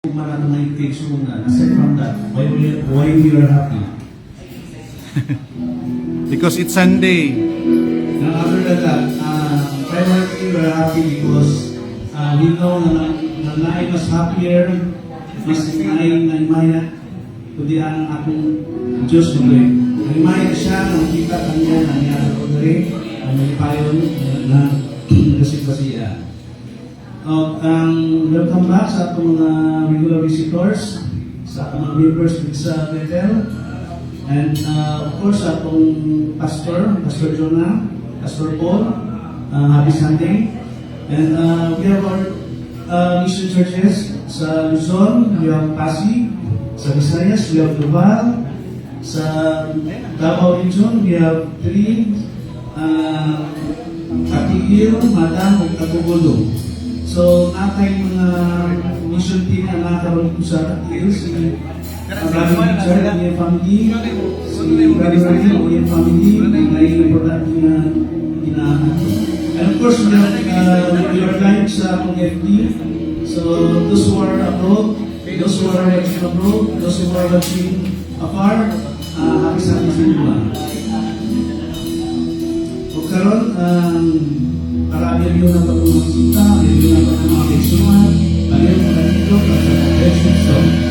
Maraming na-engage muna. Aside from that, why we are happy? Because it's Sunday. Now, other than that, primarily we are happy because we know na naay mas happier, mas naay na imaya, kundi ang akong Diyos mo rin. Ang imaya siya, nakikita kanya, nangyari ko rin, ang nalipayon na kasi-kasi. Welcome back sa atong mga regular visitors, sa atong mga members sa Bethel, and of course sa atong Pastor Jonah, Pastor Paul, happy Sunday. And we have our mission churches sa Luzon, we have Pasig, sa Visayas, we have Duval, sa Davao Region, we have 3, Katigil, Madang, at Kapugulo. So, nakay mga mission team na nakakaroon ko sa Katigil, si Brother Richard, yung family, si Brother Ray, yung family, na important na ginaanan. And of course, we are live sa akong FD. So, those who are abroad, those who are watching abroad, those who are watching afar, happy Sunday sa inyo. O karon, marami rin yung napag-umasita, marami rin yung napag-umakisuan, marami rin yung napag-umakisuan, marami rin yung napag-umakisuan.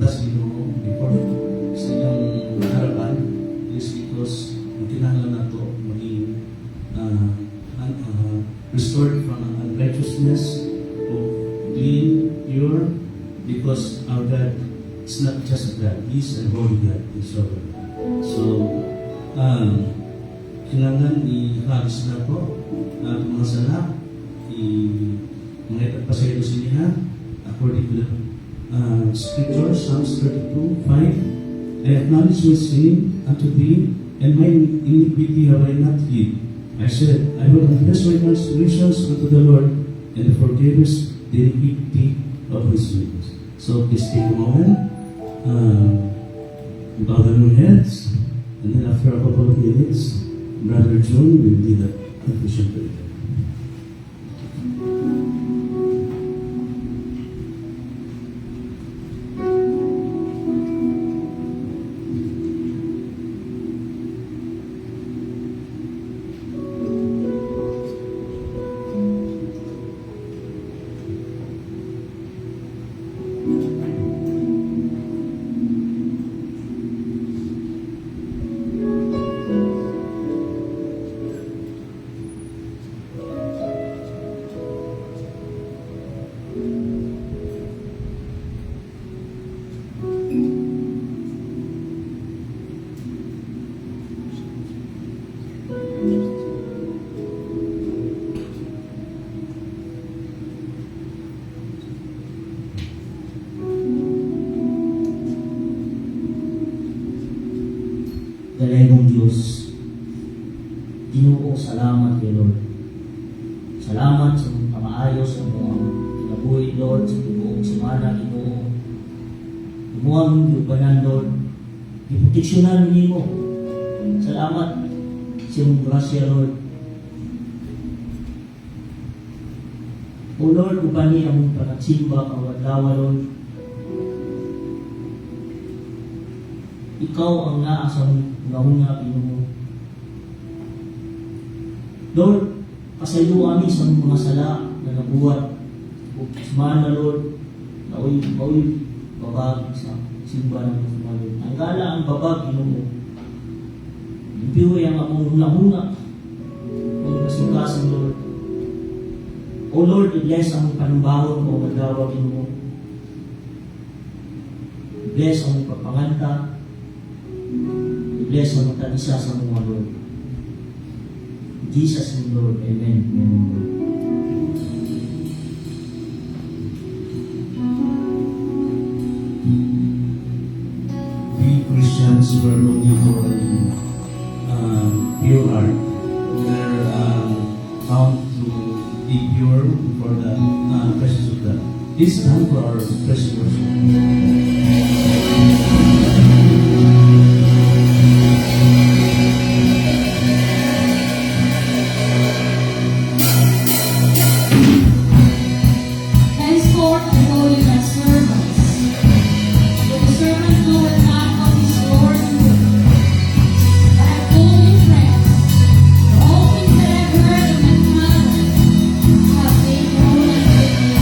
mata sa Ginoo before sa iyang harapan is because kinahanglan nato maging restored from unrighteousness, of clean, pure, because our God is not just a God, He is a holy God, He is sovereign. So, kailangan i-hagis na po mga sala, mga pasaydo sa niya, according to the scripture, Psalms 32:5, I acknowledge my sin unto thee, and my iniquity have I not hid. I said, I will confess my transgressions unto the Lord, and the forgiveness the iniquity of his sins. So please take a moment, bow down your heads, and then after a couple of minutes, Brother John will lead the confession prayer. Galengong Diyos, Ginoo, salamat kay Lord. Salamat sa pamaayos ng mga kinabuhi, Lord, sa tibuong semana, Ginoo. Lumuang yung banan, Lord. Iproteksyonan mo. Salamat sa iyong grasya, Lord. O Lord, upani ang panagsimba, kawadlawa, Lord. Ikaw ang naasang naunga, Ginoo. Lord, pasayo kami sa mga sala na nabuhat. Semana, Lord, naoy babag sa simba ng mga Lord. Ang gala ang babag, Ginoo. Impihoy ang among hunga-hunga ng kasingkasing, Lord. O Lord, bless ang panumbahon o magdawa, Ginoo. Bless ang pagpanganta. Bless ang matanisa sa mga Lord. Jesus name, Lord. Amen. Amen, Lord. We Christians were looking for a pure heart. We are found to be pure for the presence of God. It's time for our presence worship. Henceforth I know you as servants. For the servant knoweth not what his Lord doeth. But I told you, friends, for all things that I have heard of my Father have made known unto you.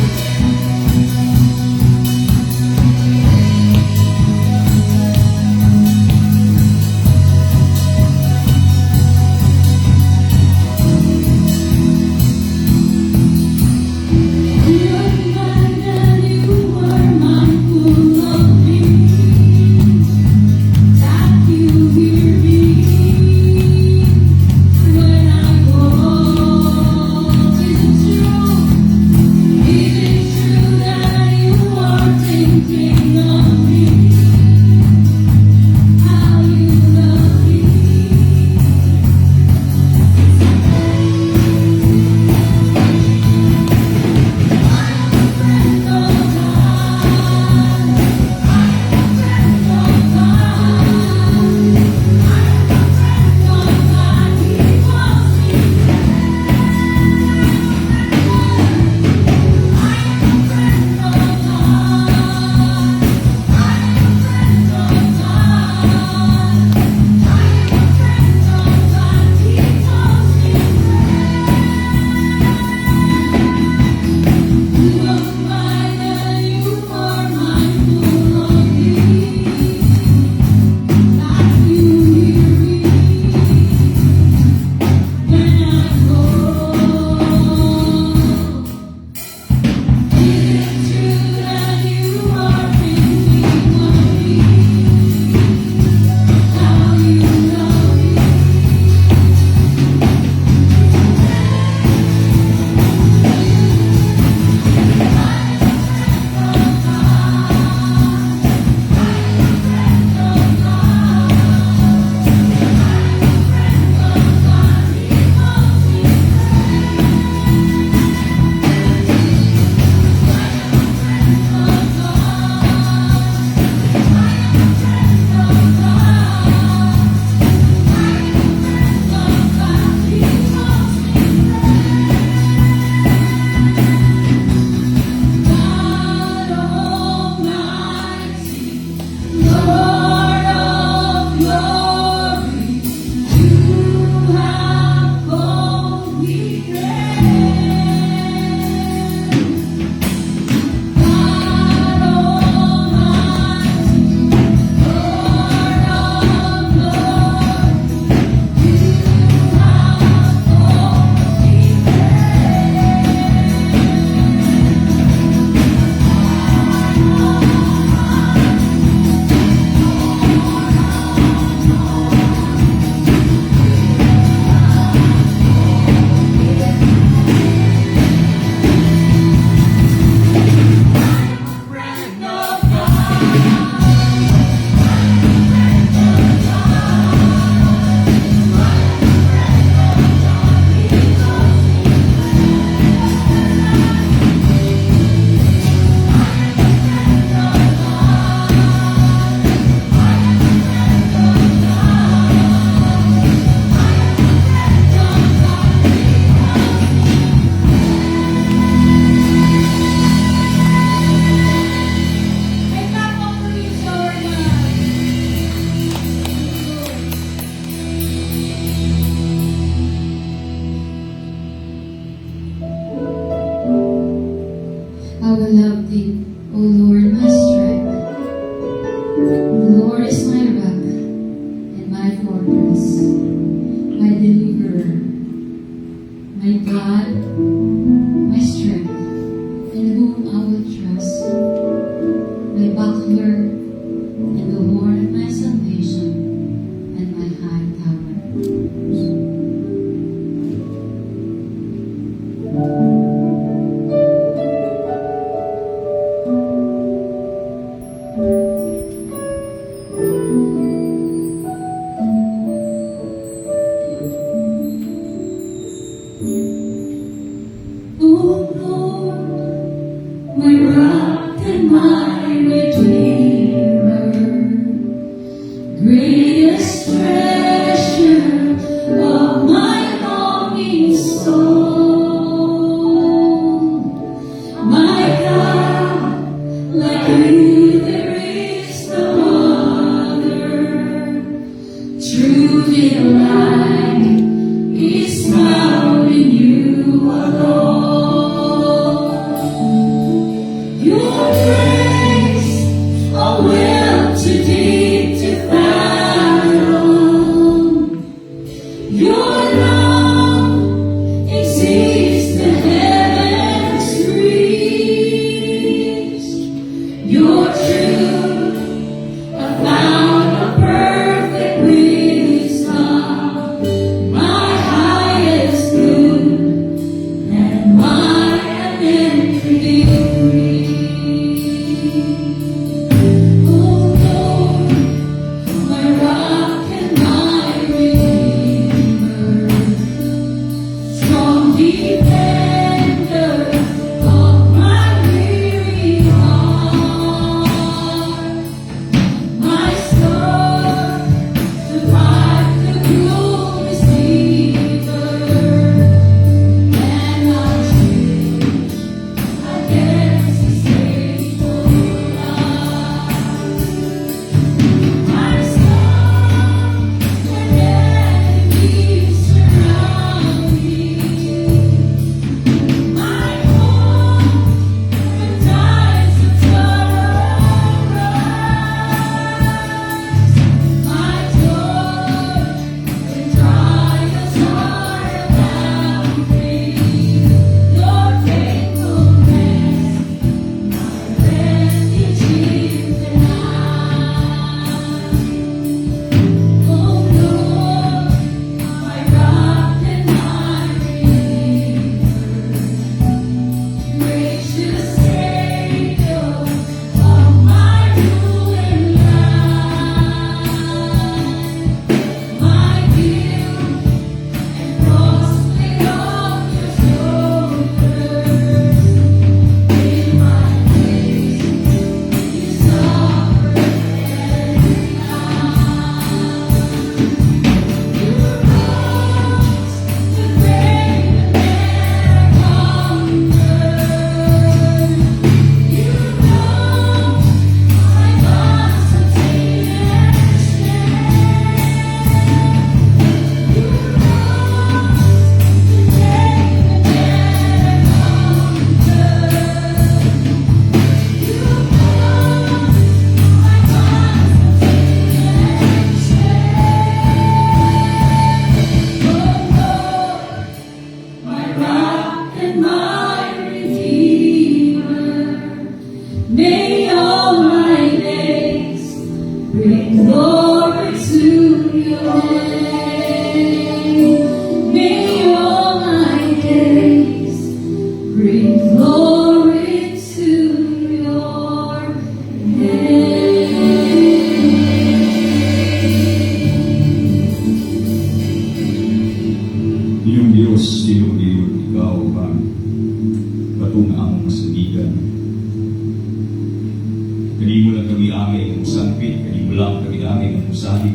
lang kaginamit ng usahi.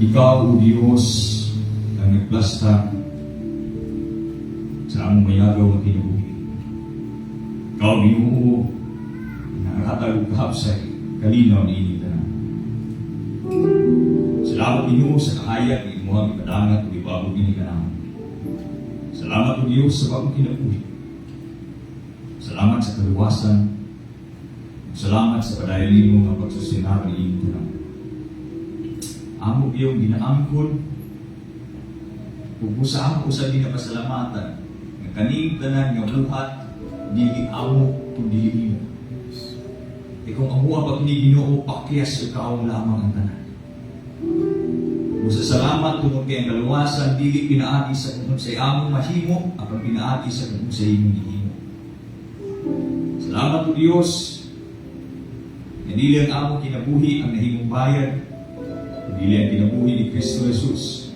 Ikaw, O Diyos, ang nagplasta sa among mayagaw na kinabuhi. Ikaw, Ginoo, nakakatag kahapsay, kalinaw ni ining tanan. Salamat Ginoo sa kahayag ni imuhang ipadangat o ibabog ini kanang. Salamat O Diyos sa bagong kinabuhi. Salamat sa kaluwasan. Salamat sa padayon mo nga pagsusinar ni ining tanan. Amo iyong ginaangkon ug busa ako sa ginapasalamatan nga kaning tanan nga buhat dili amo ug dili imo. Ikaw ang buha pag ni Ginoo pakyas ikaw lamang ang tanan. Busa salamat tungod kay ang kaluwasan dili pinaagi sa kung sa among mahimo apan pinaagi sa kung sa imong gihimo. Salamat o Diyos nga dili ang among kinabuhi ang nahimong bayad. Dili ang kinabuhi ni Kristo Jesus.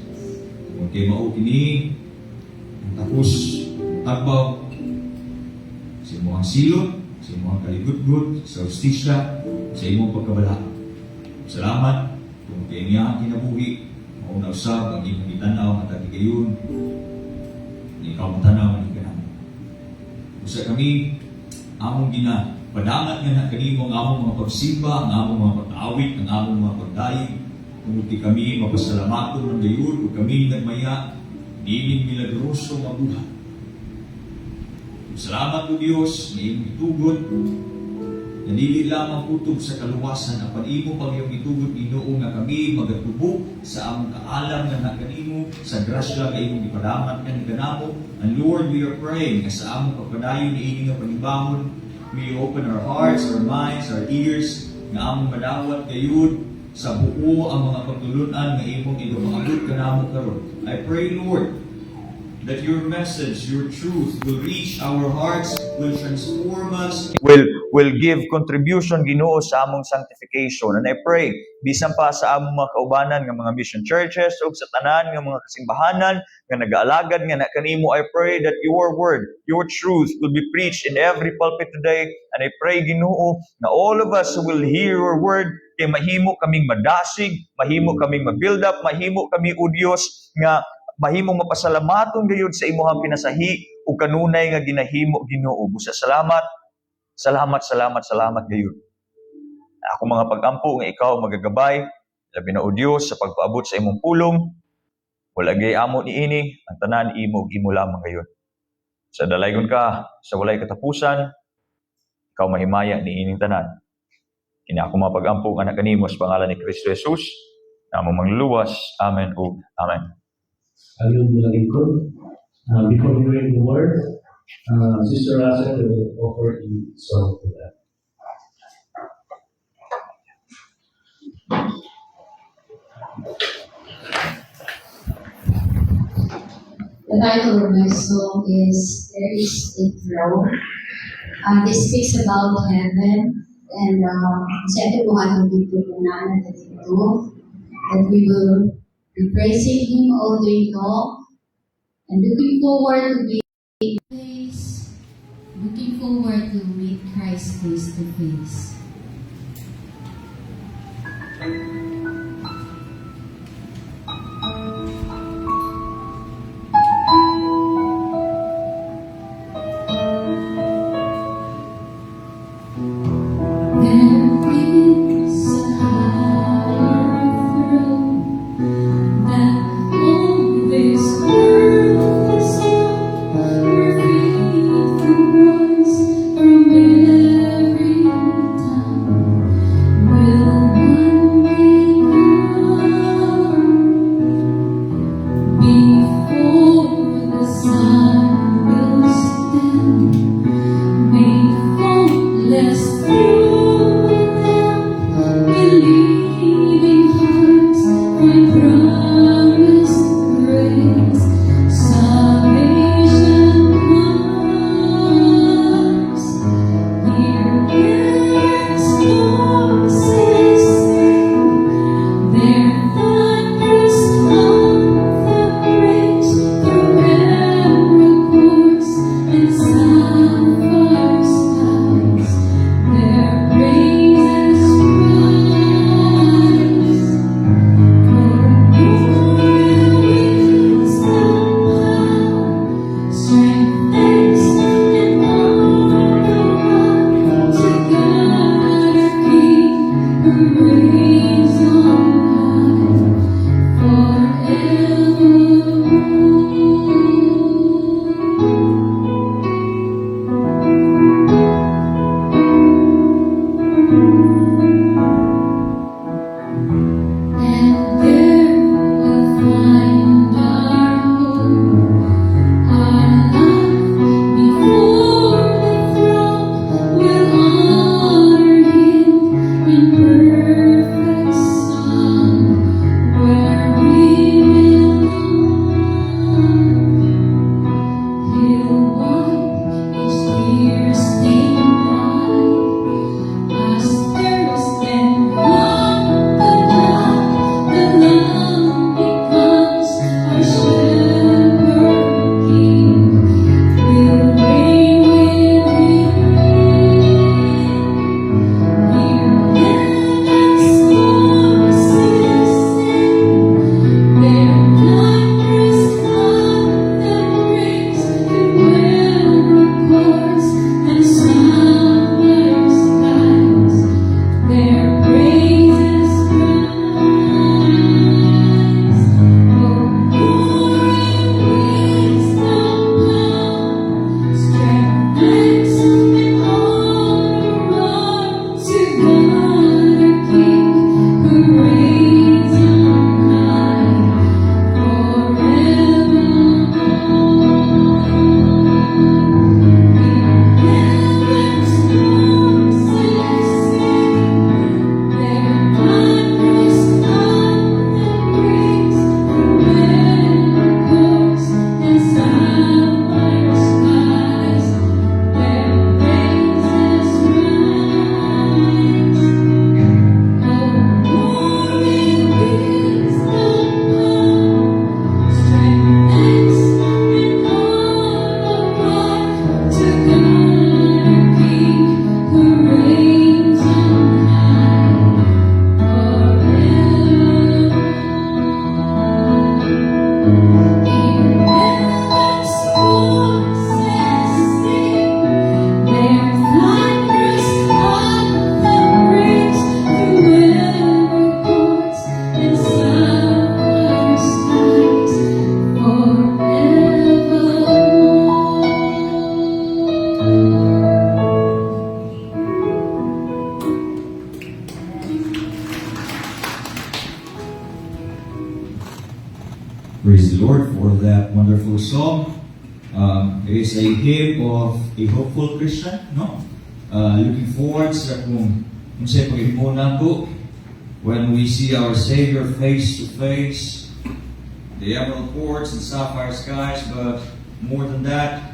Kung kay mao kini ang tapos tagbaw sa imong silot, sa imong kaligud-gud, sa ustisya, sa imong pagkabala. Salamat kung kay niya ang kinabuhi, mauna usab ang imong gitanaw at atigayon. Ikaw ang tanaw ni kanamo. Usa kami among padangat nga na kanimo ang among mga pagsimba, ang among mga pag-awit, ang among mga pagdayeg. Kumuti kami mapasalamatong ng gayon o kami nagmaya nining milagroso mabuhat. Salamat o Diyos na iyong itugod na dili lamang utog sa kaluwasan apan imo pang iyong itugod Ginoo nga kami magatubok sa among kaalam nga nakanimo sa grasya nga imong ipadamat nga kanamo. And Lord, we are praying nga sa among pagpadayon ni ini nga panibamon, we open our hearts, our minds, our ears nga among madawat gayon sa buo ang mga pagtulunan nga imong inumaabot kanamo karon. I pray, Lord, that your message, your truth will reach our hearts, will transform us, will give contribution Ginoo sa among sanctification. And I pray, bisan pa sa among mga kaubanan nga mga mission churches o sa tanan nga mga kasimbahanan nga nag-aalagad nga na kanimo, I pray that your word, your truth will be preached in every pulpit today. And I pray, Ginoo, na all of us who will hear your word, kay mahimo kaming madasig, mahimo kaming ma-build up, mahimo kami o Diyos nga mahimong mapasalamaton gayud sa imuhang pinasahi ug kanunay nga ginahimo Ginoo. Busa salamat gayud. Ako mga pag-ampo nga ikaw magagabay, labi na o Diyos sa pagpaabot sa imong pulong. Wala gay amo niini, ang tanan imo ug imo lamang gayud. Sa dalaygon ka, sa walay katapusan, ikaw mahimaya niining tanan. Kini ako mga pag-ampo nga anak kanimo sa pangalan ni Kristo Jesus, na among mangluluwas. Amen ug amen. Ayun mo lagi ko. Before hearing the word, Sister Russell will offer a song to that. The title of my song is There is a Throne. This speaks about heaven, and siyempre po ating dito po namin dito, that we will be praising Him all day long, and looking forward to meet Christ face to face. Will one day Praise the Lord for that wonderful song. It is a hymn of a hopeful Christian, no? Looking forward sa kung sa'yo pag-ibon nato when we see our Savior face to face, the emerald courts and sapphire skies, but more than that,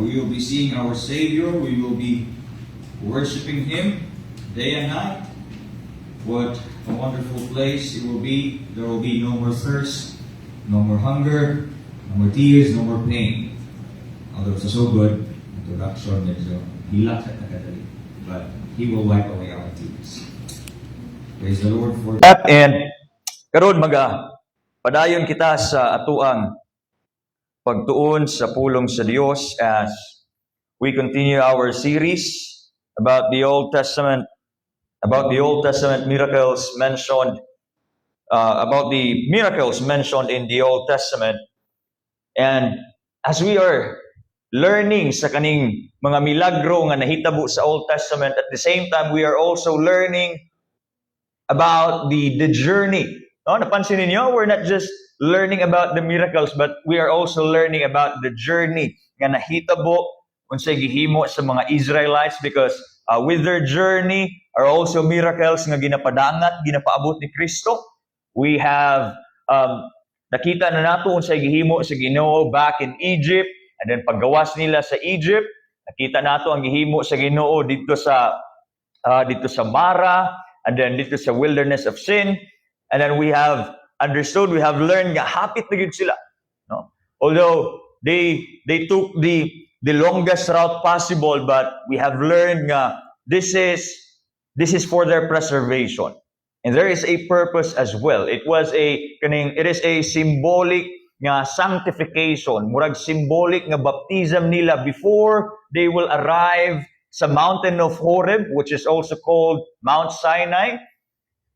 we will be seeing our Savior, we will be worshiping Him day and night. What a wonderful place it will be. There will be no more thirst, no more hunger, no more tears, no more pain. Although it's so good, introduction, medyo hilak at nakadali. But He will wipe away our tears. Praise the Lord for That and karon padayon kita sa atuang pagtuon sa pulong sa Dios as we continue our series about the Old Testament miracles mentioned about the miracles mentioned in the Old Testament. And as we are learning sa kaning mga milagro nga nahitabo sa Old Testament, at the same time we are also learning about the journey. No, napansin ninyo, we're not just learning about the miracles, but we are also learning about the journey nga nahitabo unsay gihimo sa mga Israelites, because with their journey are also miracles nga ginapadangat, ginapaabot ni Kristo. We have nakita na nato unsay gihimo sa Ginoo back in Egypt, and then paggawas nila sa Egypt, nakita nato ang gihimo sa Ginoo dito sa Mara, and then dito sa wilderness of sin. And then we have understood, we have learned nga hapit na gid sila, no? Although they took the longest route possible, but we have learned nga this is for their preservation. And there is a purpose as well. It is a symbolic nga sanctification, murag symbolic nga baptism nila before they will arrive sa mountain of Horeb, which is also called Mount Sinai.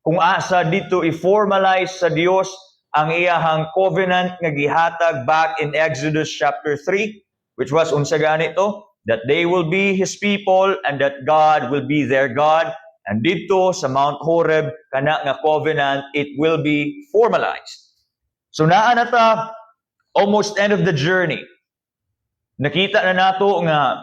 Kung asa dito i-formalize sa Dios ang iyahang covenant nga gihatag back in Exodus chapter 3, which was unsa ganito, that they will be His people and that God will be their God. And dito sa Mount Horeb, kana nga covenant, it will be formalized. So naa na ta almost end of the journey. Nakita na nato nga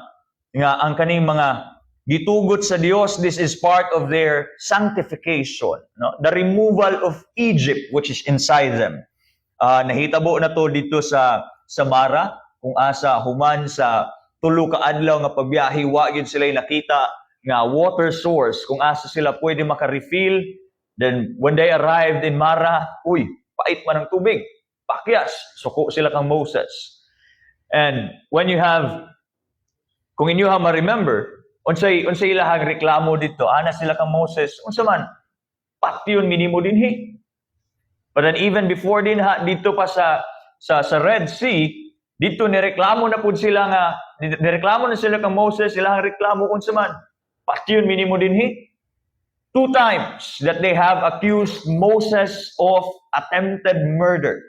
ang kaning mga gitugot sa Dios, this is part of their sanctification, no? The removal of Egypt which is inside them. Nahitabo na to dito sa Mara, kung asa human sa tulo ka adlaw nga pagbiyahe, wa gyud sila nakita nga water source kung asa sila pwede maka-refill. Then when they arrived in Mara, pait man ang tubig, pakyas, suko sila kang Moses. And kung inyo ma-remember, unsay ilahang reklamo dito, ana sila kang Moses, unsa man, patyon minimo dinhi. But then even before dito pa sa Red Sea, dito nireklamo na pud sila nireklamo na sila kang Moses, ilahang reklamo unsa man, patyon minimo dinhi. 2 times that they have accused Moses of attempted murder.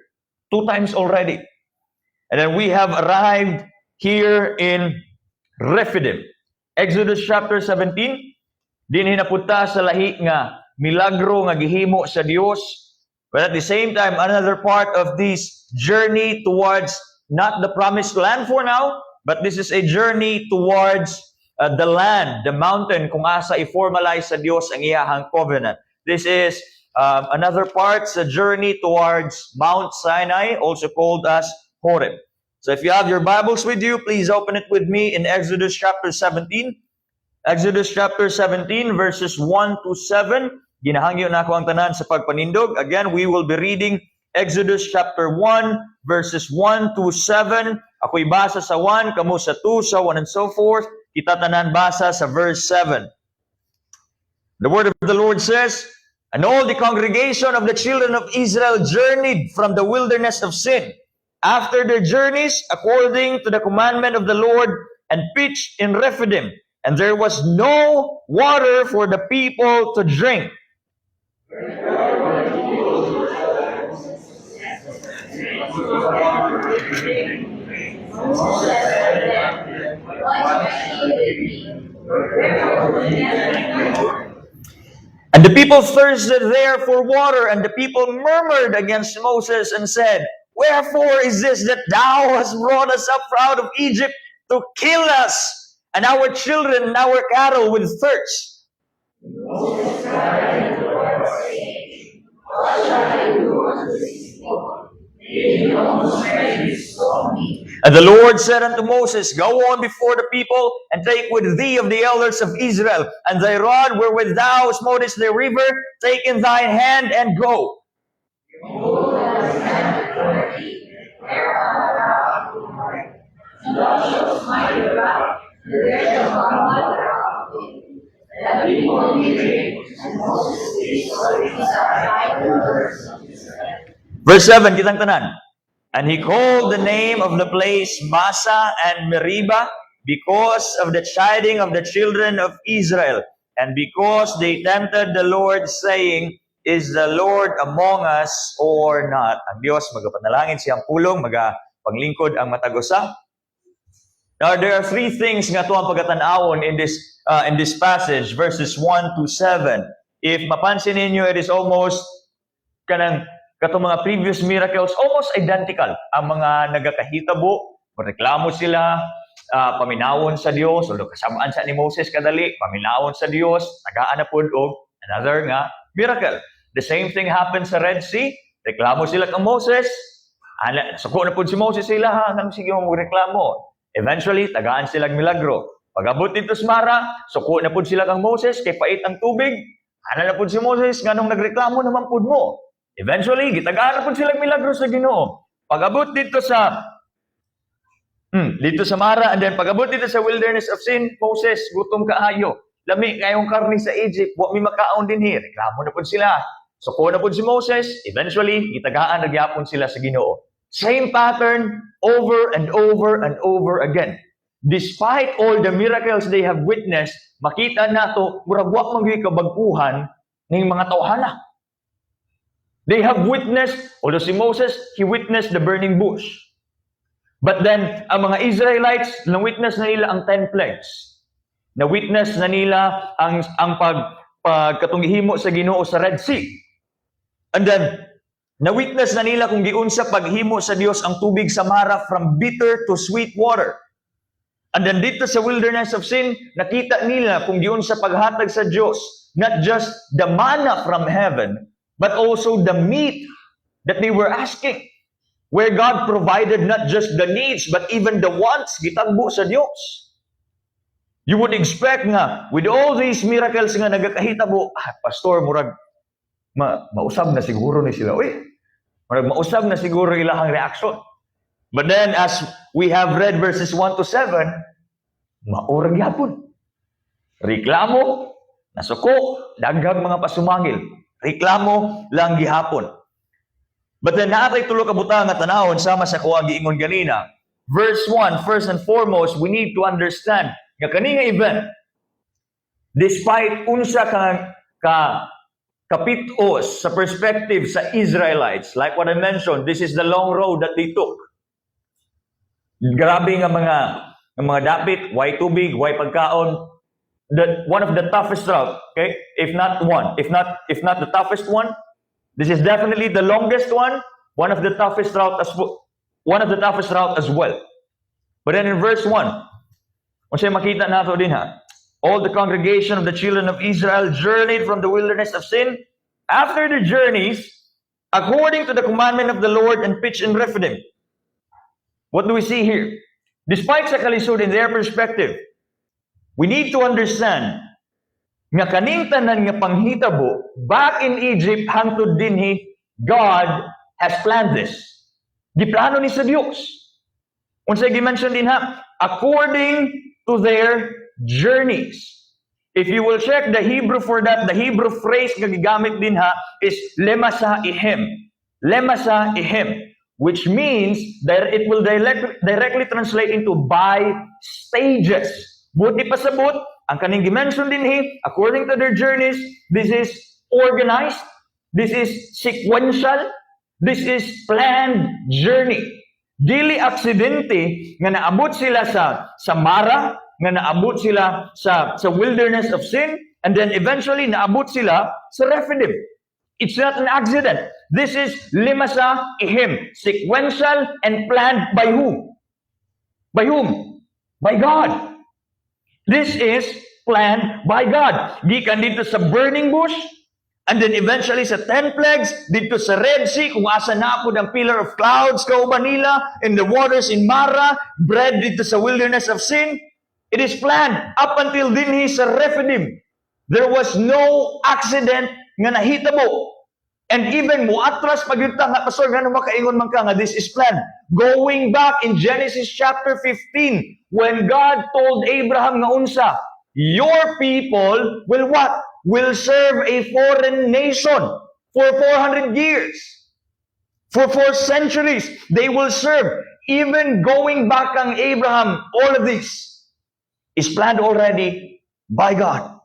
2 times already. And then we have arrived here in Rephidim. Exodus chapter 17, dinhi napunta sa lahi nga milagro nga gihimo sa Dios. But at the same time, another part of this journey towards not the promised land for now, but this is a journey towards the land, the mountain, kung asa i-formalize sa Dios ang iyahang covenant. This is another part sa journey towards Mount Sinai, also called as Horeb. So if you have your Bibles with you, please open it with me in Exodus chapter 17. Exodus chapter 17 verses 1 to 7. Ginahangyo na ako ang tanan sa pagpanindog. Again, we will be reading Exodus chapter 1 verses 1 to 7. Ako'y basa sa 1, kamo sa 2, sa 1 and so forth. Kita tanan basa sa verse 7. The word of the Lord says, "And all the congregation of the children of Israel journeyed from the wilderness of sin, after their journeys, according to the commandment of the Lord, and pitched in Rephidim. And there was no water for the people to drink." And the people thirsted there for water, and the people murmured against Moses and said, Wherefore is this that thou hast brought us up out of Egypt to kill us, and our children and our cattle with thirst? And the Lord said unto Moses, Go on before the people, and take with thee of the elders of Israel, and thy rod wherewith thou smotest the river, take in thine hand, and go. Verse 7, kitang tanan. And he called the name of the place Massa and Meribah, because of the chiding of the children of Israel, and because they tempted the Lord, saying, Is the Lord among us or not? Ang Diyos, magapanalangin siyang pulong, magapanglingkod ang matagosa. Now, there are three things nga ito ang pagkatanawon in this passage, verses 1 to 7. If mapansin ninyo, it is almost katong mga previous miracles, almost identical. Ang mga nagakahitabo, reklamo sila, paminawon sa Dios, o kasamaan sa ni Moses kadali, paminawon sa Dios, tagaan na pud og another nga miracle. The same thing happened sa Red Sea. Reklamo sila kang Moses. Suko na pud si Moses sila, nang sige mo reklamo. Eventually, tagaan silang milagro. Pag-abot dito sa Mara, suko na pud sila kang Moses, kay pait ang tubig. Na pud si Moses, nganong nagreklamo naman pud mo. Eventually, gitagaan na pud silang milagro sa Ginoo. Pag-abot dito sa Mara, and then pag-abot dito sa wilderness of sin, Moses, gutom kaayo. Lami kayong karni sa Egypt, wa mi makaon din here. Reklamo na pud sila. Suko na pud si Moses, eventually, gitagaan na gyapon sila sa Ginoo. Same pattern over and over and over again. Despite all the miracles they have witnessed, makita nato murag wa man gyud kabag-uhan ning mga tawhana. They have witnessed, although si Moses, he witnessed the burning bush. But then, ang mga Israelites, na-witness na nila ang 10 plagues. Na-witness na nila ang pagkatunghimo sa Ginoo sa Red Sea. And then, na-witness na nila kung giunsa paghimo sa Dios ang tubig sa Mara from bitter to sweet water. And then dito sa wilderness of sin, nakita nila kung giunsa paghatag sa Dios, not just the manna from heaven, but also the meat that they were asking. Where God provided not just the needs, but even the wants, gitagbo sa Dios. You would expect nga, with all these miracles nga nagakahitabo, Pastor, murag, mausab na siguro ni sila. Uy, murag mausab na siguro ilahang reaction. But then, as we have read verses 1 to 7, maurag yapon. Reklamo, nasuko, daghang mga pasumangil. Reklamo lang gihapon. But then, naatay tulo ka butang nga tanawon sama sa kuwang giingon ganina. Verse 1, first and foremost, we need to understand nga kani nga event, despite unsa kapitos sa perspective sa Israelites, like what I mentioned, this is the long road that they took. Grabe nga mga dapit, why tubig, why pagkaon. One of the toughest route, okay? If not the toughest one, this is definitely the longest one, one of the toughest route as well. But then in verse 1, kung siya makita nato din ha, all the congregation of the children of Israel journeyed from the wilderness of sin. After the journeys, according to the commandment of the Lord, and pitched in Rephidim. What do we see here? Despite sa kalisod in their perspective, we need to understand nga kaning tanan nga panghitabo back in Egypt hangtod dinhi, God has planned this. Giplano ni sa Dios. Unsay gi-mention din ha, according to their journeys. If you will check the Hebrew for that, the Hebrew phrase nga gigamit din ha is lemasa ihem. Lemasa ihem, which means that it will directly translate into by stages. Buti pasabot, ang kaning dimension din according to their journeys, this is organized, this is sequential, this is planned journey. Dili aksidente nga naabot sila sa Mara, nga naabot sila sa wilderness of sin, and then eventually naabot sila sa Rephidim. It's not an accident. This is limasa ihim, sequential and planned by whom? By whom? By God. This is planned by God. Gikan dito sa burning bush, and then eventually sa 10 plagues, dito sa Red Sea, kung asa na po ng pillar of clouds, kauban nila, in the waters in Mara, bread dito sa wilderness of sin. It is planned up until dinhi sa Rephidim. There was no accident nga nahitabo. And even muatras pagyuta nga pastor nga makaingon man ka nga this is planned. Going back in Genesis chapter 15, when God told Abraham nga unsa, your people will what? Will serve a foreign nation for 400 years. For 4 centuries, they will serve. Even going back ang Abraham, all of this is planned already by God.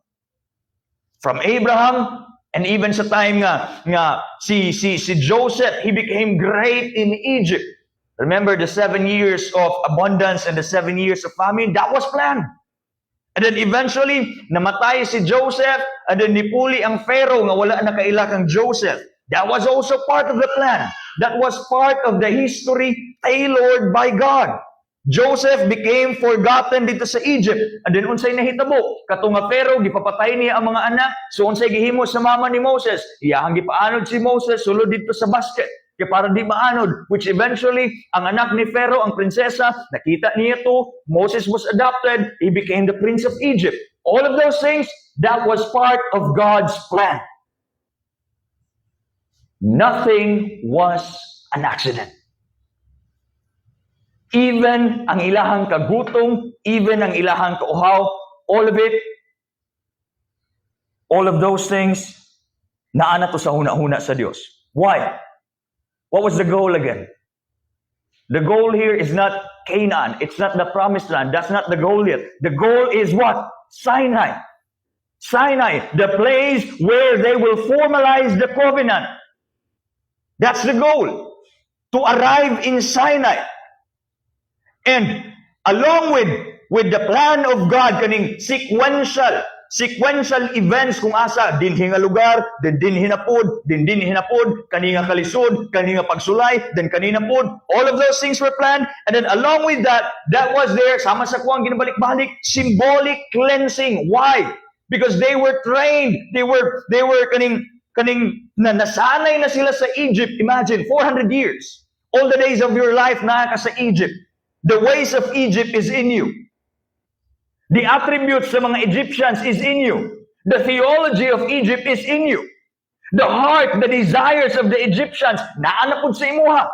From Abraham, and even sa time nga si Joseph, he became great in Egypt. Remember the 7 years of abundance and the 7 years of famine? That was planned. And then eventually, namatay si Joseph, and then nipuli ang Pharaoh nga wala na kaila kang Joseph. That was also part of the plan. That was part of the history tailored by God. Joseph became forgotten dito sa Egypt. And then unsay nahitabo? Katong nga Pharaoh, gipapatay niya ang mga anak. So unsay gihimo sa mama ni Moses? Iyahang gipaanod si Moses sulod dito sa basket. Kaya para di maanod, which eventually, ang anak ni Pharaoh, ang prinsesa, nakita niya to, Moses was adopted, he became the prince of Egypt. All of those things, that was part of God's plan. Nothing was an accident. Even ang ilahang kagutom, even ang ilahang kauhaw, all of it, all of those things, naana to sa huna-huna sa Diyos. Why? What was the goal again? The goal here is not Canaan. It's not the promised land. That's not the goal yet. The goal is what? Sinai. Sinai, the place where they will formalize the covenant. That's the goal. To arrive in Sinai. And along with the plan of God, kaning sequential events kung asa, dinhi nga lugar, dinhi na pod, dinhi na pod, kani nga kalisod, kani nga pagsulay, then kanina pod. All of those things were planned. And then along with that was there, sama sa kuwang ginabalik-balik, symbolic cleansing. Why? Because they were trained. They were kaning nasanay na sila sa Egypt. Imagine, 400 years. All the days of your life na ka sa Egypt. The ways of Egypt is in you. The attributes sa mga Egyptians is in you. The theology of Egypt is in you. The heart, the desires of the Egyptians, naanapod sa imuha.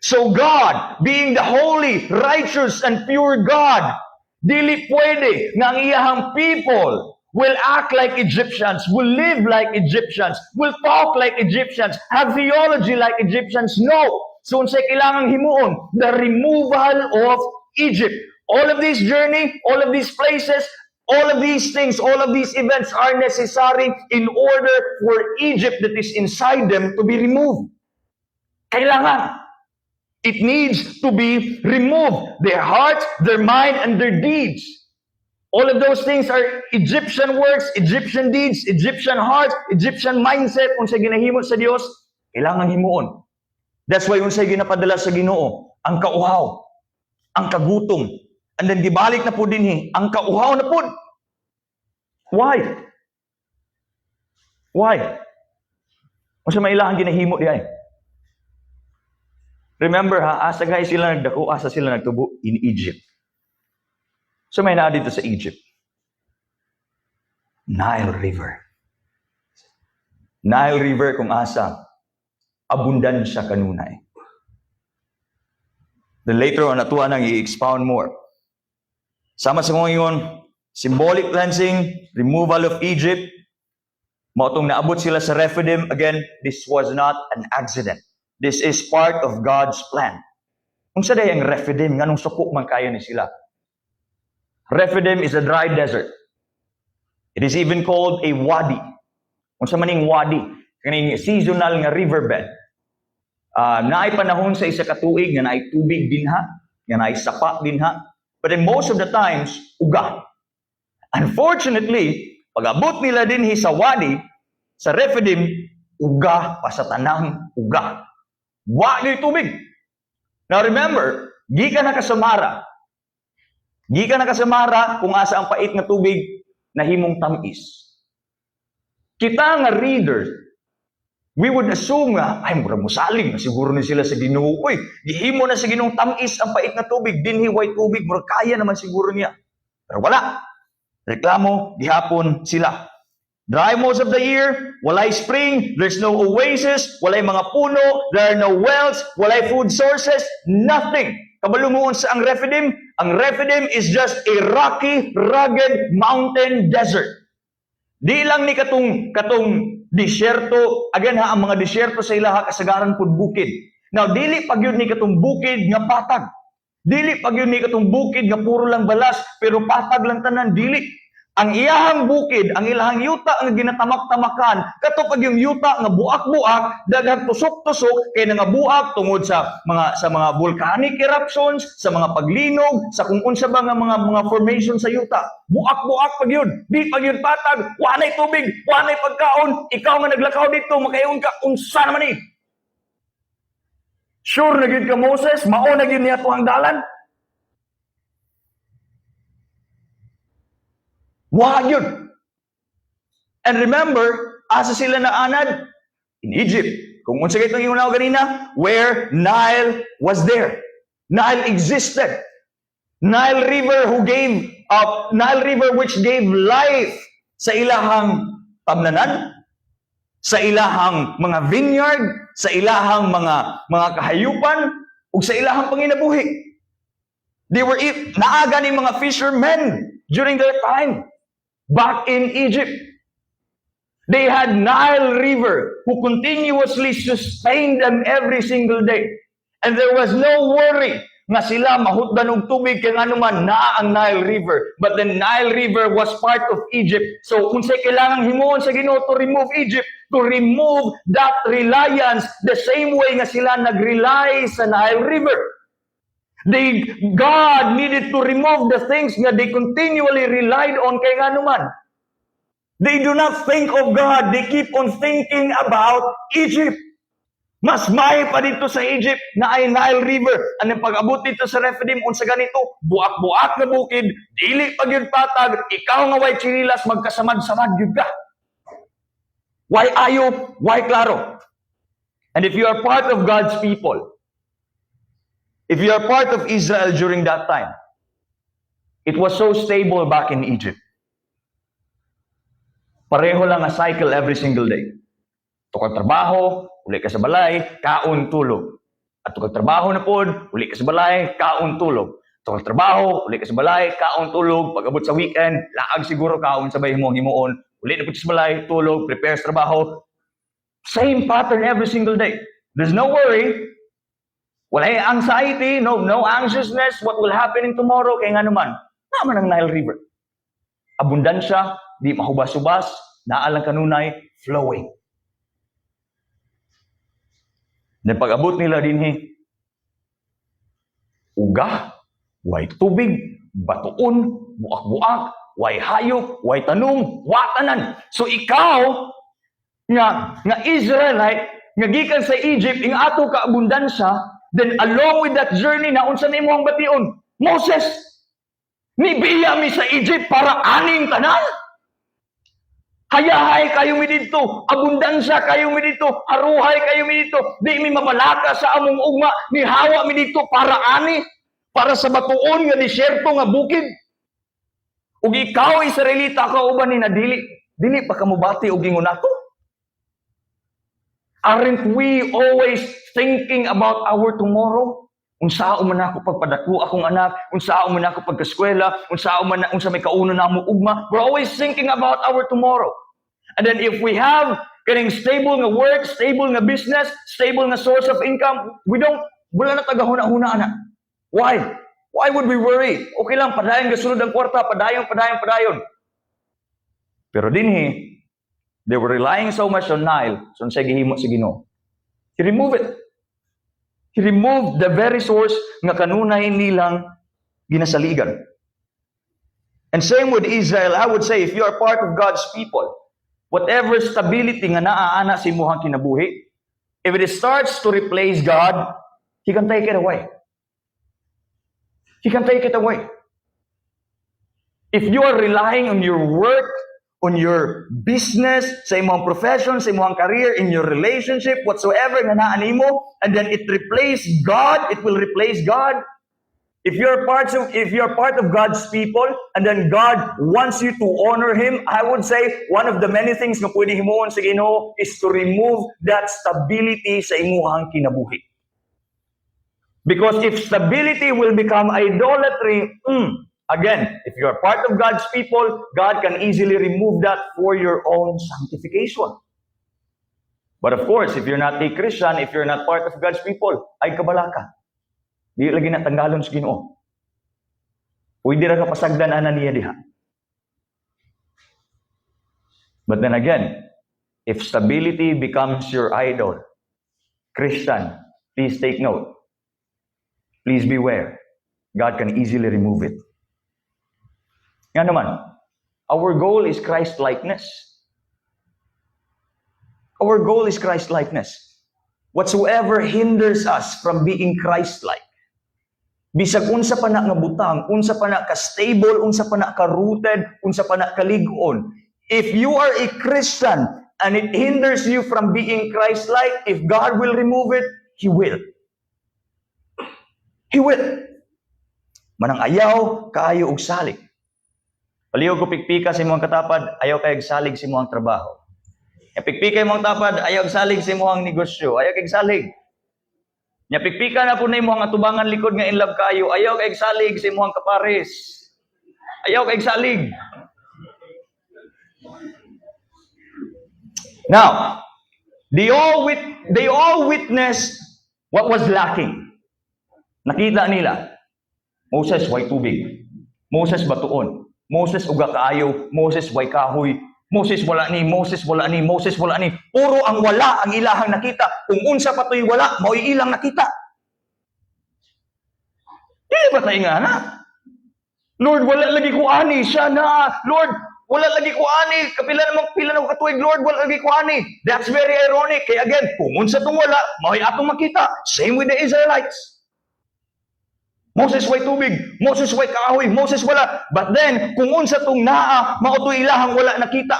So God, being the holy, righteous, and pure God, dili pwede nga ang iyahang people will act like Egyptians, will live like Egyptians, will talk like Egyptians, have theology like Egyptians. No! So unsay kailangang himuon? The removal of Egypt. All of this journey, all of these places, all of these things, all of these events are necessary in order for Egypt that is inside them to be removed. Kailangan. It needs to be removed. Their hearts, their mind, and their deeds. All of those things are Egyptian works, Egyptian deeds, Egyptian hearts, Egyptian mindset. Unsay ginahimo sa Dios, kailangan himuon. That's why unsay ginapadala sa Ginoo, ang kauhaw, ang kagutom, and then gibalik na po dinhi, ang kauhaw na po. Why? Why? Unsa may ilahang ginahimo diay? Remember ha, asa guys sila nagdako, asa sila nagtubo in Egypt. So may naa dito sa Egypt. Nile River. Nile River kung asa abundansya kanunay. Then later on, natuwa nang i-expound more. Sama sa mga yun, symbolic cleansing, removal of Egypt, mautong naabot sila sa Rephidim. Again, this was not an accident. This is part of God's plan. Kung sa day ang Rephidim, nganong sukok man kayo ni sila. Rephidim is a dry desert. It is even called a wadi. Kung sa maning wadi, kaning seasonal nga riverbed. Naay panahon sa isa ka tuig nga naay tubig dinha, nga naay sapa dinha. But in most of the times, uga. Unfortunately, pag abot nila dinhi sa wadi, sa Rephidim, uga pa sa tanang uga. Wa ni tubig. Now remember, gikan na kasamara. Gikan na kasamara kung asa ang pait nga tubig nahimong tamis. Kita nga readers, we would assume nga, ay, murag musalig na siguro ni sila sa Ginoo. Uy, gihimo na sa Ginoong tamis ang pait na tubig, dinhi way tubig, murag kaya naman siguro niya. Pero wala. Reklamo, gihapon sila. Dry most of the year, walay spring, there's no oasis, walay mga puno, there are no wells, walay food sources, nothing. Kabalunguon sa ang Rephidim is just a rocky, rugged mountain desert. Di lang ni katong disyerto, again ha, ang mga disyerto sa ilaha kasagaran pud bukid. Now, dili pag yun ni katong bukid nga patag. Dili pag yun ni katong bukid nga puro lang balas, pero patag lang tanan, dili. Ang iyahang bukid, ang ilahang yuta nga ginatamak-tamakan, kato pag yung yuta nga buak-buak, daghang tusok-tusok kay nga buak tungod sa mga volcanic eruptions, sa mga paglinog, sa kung unsa ba nga mga formation sa yuta. Buak-buak pag yun. Di pag yun patag, wanay tubig, wanay pagkaon, ikaw nga naglakaw dito, makayon ka, unsa naman ni? Sure na gyud ka Moses, mao na gyud niya ang dalan. Wa yun. And remember, asa sila naanad? In Egypt. Kung unsa itong iunaw ganina, where Nile was there. Nile existed. Nile River which gave life sa ilahang tamnanan, sa ilahang mga vineyard, sa ilahang mga kahayupan, ug sa ilahang panginabuhi. They were naaga ni mga fishermen during their time. Back in Egypt, they had Nile River who continuously sustained them every single day. And there was no worry nga sila mahutdan og tubig kay nganuman naa ang Nile River. But the Nile River was part of Egypt. So unsay kailangang himuon sa Ginoo to remove Egypt, to remove that reliance the same way nga sila nag-rely sa Nile River. God needed to remove the things that they continually relied on kay nganuman. They do not think of God. They keep on thinking about Egypt. Mas may pa dito sa Egypt na ay Nile River. Anong pag-abot dito sa Rephidim, unsa ganito, buak-buak na bukid, dili pag yun patag, ikaw nga way chinilas, magkasamad-samad yun ka. Why ayo? Why klaro? And if you are part of God's people, if you are part of Israel during that time, it was so stable back in Egypt. Pareho lang a cycle every single day. Tukag trabaho, uli ka sa balay, kaon tulog. At tukag trabaho na pod, uli ka sa balay, kaon tulog. Tukag trabaho, uli ka sa balay, kaon tulog. Pag-abot sa weekend, laag siguro kaon sabay mo himuon. Uli na po sa balay, tulog, prepare sa trabaho. Same pattern every single day. There's no worry. Wala anxiety, no anxiousness, what will happen in tomorrow, kaya nga naman, naman ang Nile River. Abundansya, di mahubas-ubas, naalang kanunay, flowing. Na pag-abot nila dinhi, uga, way tubig, batuon, buak-buak, way hayop, way tanong, watanan. So ikaw, nga Israelite, nga gikan sa Egypt, ing ato ka abundansya, then along with that journey na unsa nimo ang bation? Moses, nibiya mi sa Egypt para aning tanan. Hayahay kayo mi dito, abundansya kayo mi dito, aruhay kayo mi dito. Di mi mabalaka sa among ugma, ni hawa mi dito para ani, para sa batuon nga disyerto nga bukid. Ug ikaw Israelita ka uban ni nadili, dili pa kamo bati og ingon nato. Aren't we always thinking about our tomorrow? Unsao man ako pagpadako akong anak, unsao man ako pagkaskwela, unsa may kauno namo ugma. We're always thinking about our tomorrow. And then if we have getting stable nga work, stable nga business, stable nga source of income, wala na tagahuna-huna ana. Why? Why would we worry? Okay lang, padayon gasunod ang kwarta, padayon. Pero dinhi, they were relying so much on Nile, so unsay gihimo si Ginoo. He removed it. He removed the very source nga kanunay nilang ginasaligan. And same with Israel, I would say, if you are part of God's people, whatever stability nga naaana sa imuhang kinabuhi, if it starts to replace God, He can take it away. He can take it away. If you are relying on your work, on your business, sa imong profession, sa imong career, in your relationship, whatsoever nga naani mo, and then it replace God, it will replace God. If you're part of God's people, and then God wants you to honor Him, I would say one of the many things nga pwede himuon sa Ginoo is to remove that stability sa imuhang kinabuhi. Because if stability will become idolatry, again, if you are part of God's people, God can easily remove that for your own sanctification. But of course, if you're not a Christian, if you're not part of God's people, ay kabalaka. Di lagi na tanggalon sa Ginoo. Pwede ra ka pasagdan-anan niya diha. But then again, if stability becomes your idol, Christian, please take note. Please beware. God can easily remove it. Nga naman, our goal is Christ-likeness. Our goal is Christ-likeness. Whatsoever hinders us from being Christ-like, bisag unsa pa na nga butang, unsa pa na ka-stable, unsa pa na ka-rooted, unsa pa na ka-lig-on, if you are a Christian and it hinders you from being Christ-like, if God will remove it, He will. He will. Manang ayaw, kaayo og salig. Paliw ko pikpika sa imong katapad, ayaw kay salig sa imong trabaho. Nya pikpika imong tapad, ayaw salig sa imong negosyo, ayaw kay salig. Nya pikpika na po na imong atubangan likod nga in love kayo, ayaw kay salig sa imong kapares. Ayaw kay salig. Now, they all witnessed what was lacking. Nakita nila, Moses, way tubig. Moses, batuon. Moses, uga kaayo. Moses, way kahoy. Moses, wala ni. Moses, wala ni. Moses, wala ni. Puro ang wala ang ilahang nakita. Kung unsa pa to'y wala, mao'y ilang nakita. Di ba tayo nga na? Lord, wala lagi ko ani. Siya na. Lord, wala lagi ko ani. Kapila namang katuig, Lord, wala lagi ko ani. That's very ironic. Kaya again, kung unsa tong wala, mao'y atong makita. Same with the Israelites. Moses way tubig, Moses way kahoy, Moses wala. But then, kung unsa tong naa, mao to ilahang wala nakita.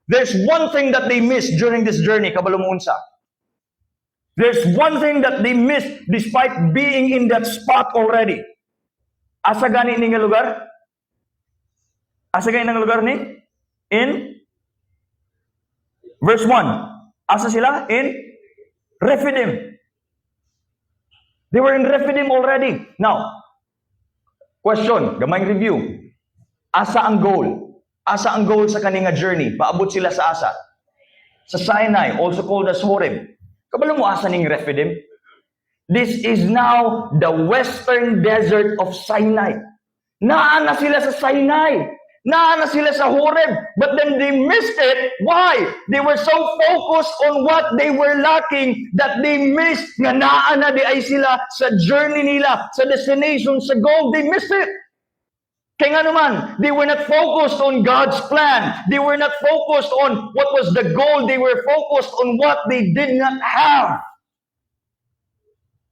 There's one thing that they missed during this journey, kabalo mo unsa. There's one thing that they missed despite being in that spot already. Asa gani ni nga lugar? Asa gani nga lugar ni? In verse 1. Asa sila? In Rephidim. They were in Rephidim already. Now, question, gamayng review. Asa ang goal? Asa ang goal sa kaninga journey? Paabot sila sa asa? Sa Sinai, also called as Horeb. Kabalo mo asa ning Rephidim? This is now the western desert of Sinai. Naana sila sa Sinai. Naana sila sa Horeb. But then they missed it. Why? They were so focused on what they were lacking that they missed nga naana di ay sila sa journey nila, sa destination, sa goal. They missed it. Kaya nga naman, they were not focused on God's plan. They were not focused on what was the goal. They were focused on what they did not have.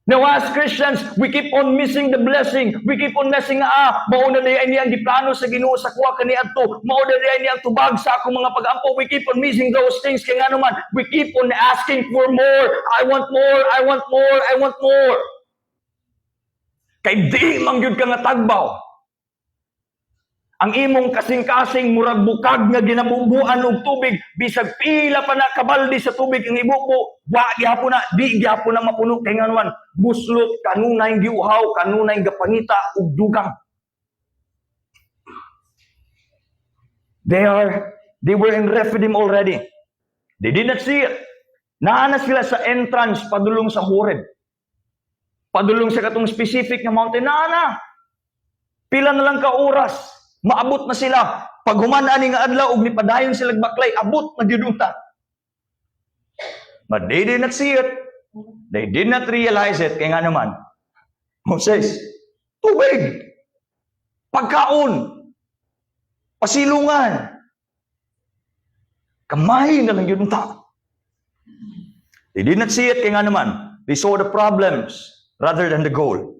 Now as Christians, we keep on missing the blessing. We keep on missing mauna na niyang giplano sa Ginoo sa kuha kaniadto. Mauna na niyang tubag sa akong mga pag-ampo. We keep on missing those things. Kaya nga naman, we keep on asking for more. I want more, I want more, I want more. Kay di mangyud ka nga tagbaw. Ang imong kasing-kasing murag bukag nga ginabubuan og tubig, bisag pila pa na kabaldi sa tubig ang ibubo, wa gyapon na, di gyapon na mapuno kay nga naman buslot kanunay giuhaw, kanunay gapangita og dugang. They were in Rephidim already. They did not see it. Naana sila sa entrance padulong sa Horeb. Padulong sa katong specific na mountain, naana. Pila na lang ka oras. Maabot na sila. Pag humanaan nga adlaw ug nipadayon sila baklay, abot na gyud unta. But they did not see it. They did not realize it. Kaya nga naman, Moses, tubig, pagkaon, pasilungan. Kamay na lang yun ta. They did not see it, kaya nga naman. They saw the problems rather than the goal.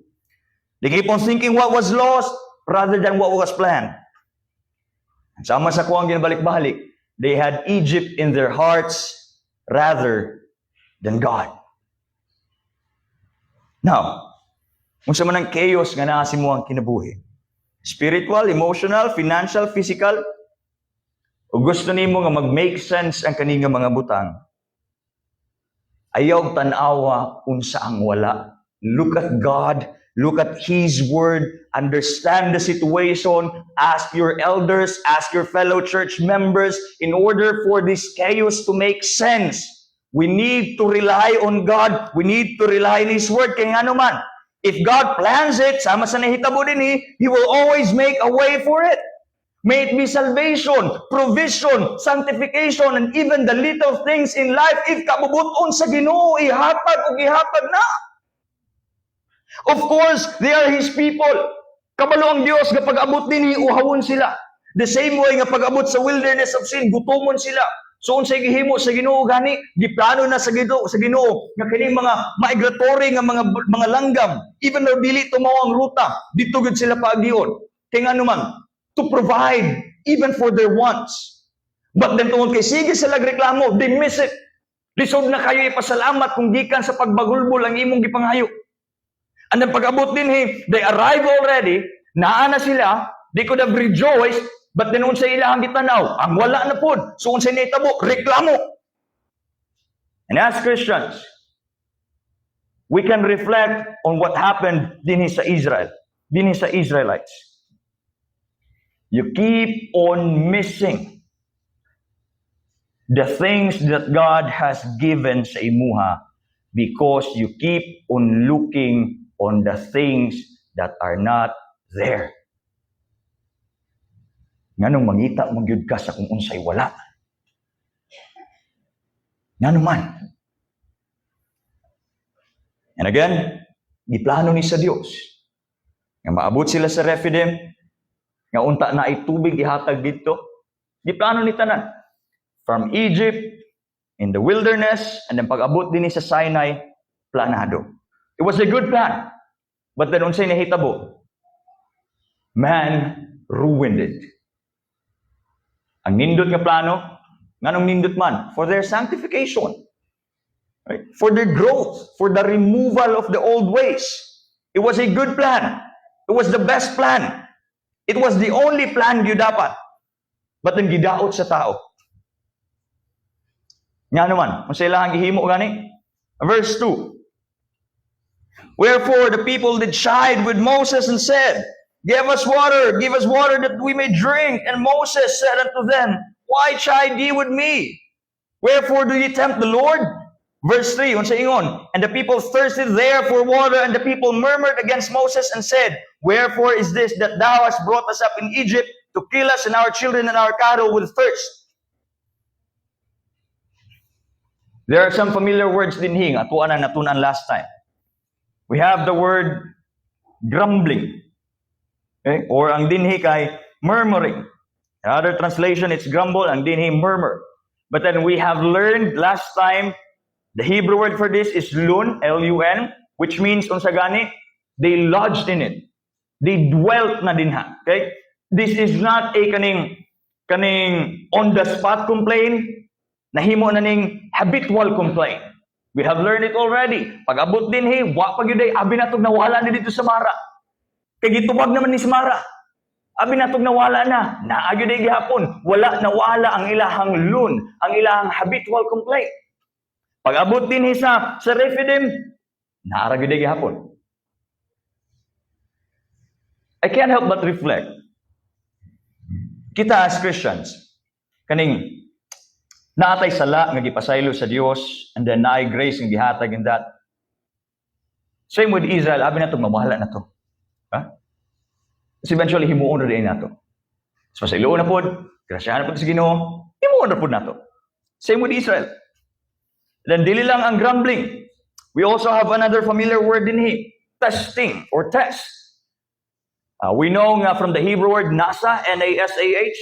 They keep on thinking what was lost rather than what was planned. Sama sa kuwang ginabalik-balik, they had Egypt in their hearts rather than God. Now, kung sa man ang chaos nga naasi mo ang kinabuhi, spiritual, emotional, financial, physical, o gusto nimo nga mag-make sense ang kaninga mga butang, ayaw tanawa unsa ang wala. Look at God, look at His Word, understand the situation, ask your elders, ask your fellow church members, in order for this chaos to make sense. We need to rely on God. We need to rely on His Word. Kaya nga naman, if God plans it, sama sa nahitabo din He will always make a way for it. May it be salvation, provision, sanctification, and even the little things in life, if kabubuton sa Ginoo, ihatag o ihatag na. Of course, they are His people. Kabalo ang Diyos nga pag-abot din uhawon sila. The same way nga pag-abot sa wilderness of sin, gutomon sila. So unsay gihimo sa Ginoo gani, giplano na sa Ginoo nga kining mga migratory nga mga langgam, even though dili tumaw ang ruta, dito gud sila paagdion. Kay nga naman, to provide even for their wants. But then tungod kay sige sila reklamo, they miss it. Lisod na kayo ipasalamat kung gikan sa pagbagulbol ang imong gipanghayo. And then pag-abot din they arrive already, naa na sila, they could have rejoiced, but then unsay ilahang gitanaw, ang wala na pod. So unsay naitabo, reklamo. And as Christians, we can reflect on what happened din sa Israel, din sa Israelites. You keep on missing the things that God has given sa imuha because you keep on looking on the things that are not there. Nganong mangita mong yun ka sa kung unsay wala. Nga naman. And again, giplano ni sa Dios nga maabot sila sa Rephidim, nga unta na ay tubig ihatag dito. Giplano ni tanan. From Egypt, in the wilderness, and then pag-abot din sa Sinai, planado. It was a good plan. But then unsay nahitabo? Man ruined it. Ang nindot nga plano, nganong nindot man? For their sanctification. Right? For their growth. For the removal of the old ways. It was a good plan. It was the best plan. It was the only plan yun dapat. But then gidaot sa tao. Nga naman, kung sila ang ihimo gani. Verse 2. Wherefore the people did chide with Moses and said, give us water that we may drink. And Moses said unto them, why chide ye with me? Wherefore do ye tempt the Lord? Verse 3, unsa ingon? And the people thirsted there for water, and the people murmured against Moses and said, wherefore is this that thou hast brought us up in Egypt to kill us and our children and our cattle with thirst? There are some familiar words din hing, atuan na natunan last time. We have the word grumbling. Okay? Or ang dinhi kay murmuring. In other translation, it's grumble, ang dinhi murmur. But then we have learned last time, the Hebrew word for this is lun, L-U-N, which means, unsa gani, they lodged in it. They dwelt na dinha. Okay? This is not a kaning on-the-spot complaint, nahimo na ning habitual complaint. We have learned it already. Pag-abot din wa pag yuday, abi natog nawala na dito sa Mara. Kay gitubag naman ni sa Mara. Abi natog nawala na. Naagyo day gihapon. Wala nawala ang ilahang lun, ang ilahang habitual complaint. Pag-abot din sa Rephidim, naaragyo day gihapon. I can't help but reflect. Kita as Christians, kaning naatay sala nga gipasaylo sa Dios, and then naay grace nga gihatag in that. Same with Israel, abi na to, mamahala na to. Ha? Kasi eventually himuon ra din nato. So pasaylo na pod, grasyahan na pod sa Ginoo, himuon ra pod nato. Same with Israel. Then dili lang ang grumbling. We also have another familiar word din testing or test. We know nga from the Hebrew word nasa, N-A-S-A-H,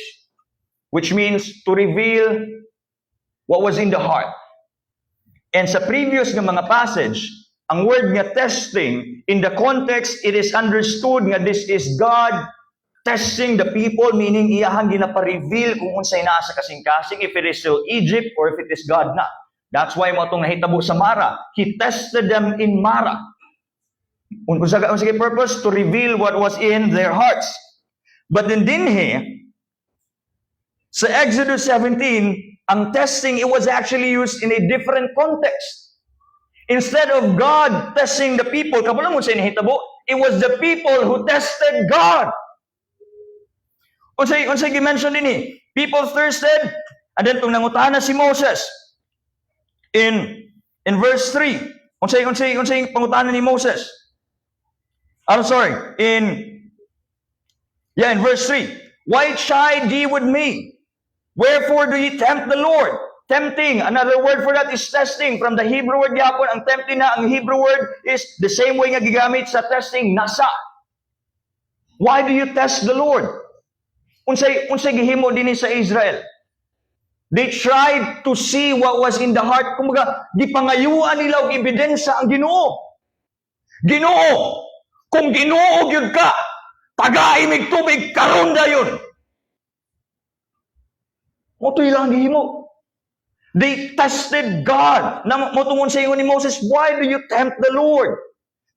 which means to reveal what was in the heart. And sa previous nga mga passage, ang word nga testing, in the context, it is understood nga this is God testing the people, meaning iyahang ginapareveal kung unsay naa sa kasing-kasing, if it is still Egypt or if it is God na. That's why mo itong nahitabo sa Mara. He tested them in Mara. Unsay purpose? To reveal what was in their hearts. But then dinhi, sa Exodus 17, ang testing, it was actually used in a different context. Instead of God testing the people, kabalo mo sa inahitabo, it was the people who tested God. Unsay gi-mention din people thirsted, and then itong nangutana si Moses in verse 3. Unsay pangutana ni Moses? I'm sorry, in verse 3. Why chide ye with me? Wherefore do ye tempt the Lord? Tempting, another word for that is testing. From the Hebrew word yapon, ang tempting na, ang Hebrew word is the same way nga gigamit sa testing, nasa. Why do you test the Lord? Unsay gihimo dinhi sa Israel. They tried to see what was in the heart. Kumbaga, gipangayuan nila og ebidensya ang Ginoo. Ginoo, kung Ginoo gyud ka, pagaimig tubig karon dayon. Moto ilang gihimo. They tested God. Na motungon sa ingon ni Moses, why do you tempt the Lord?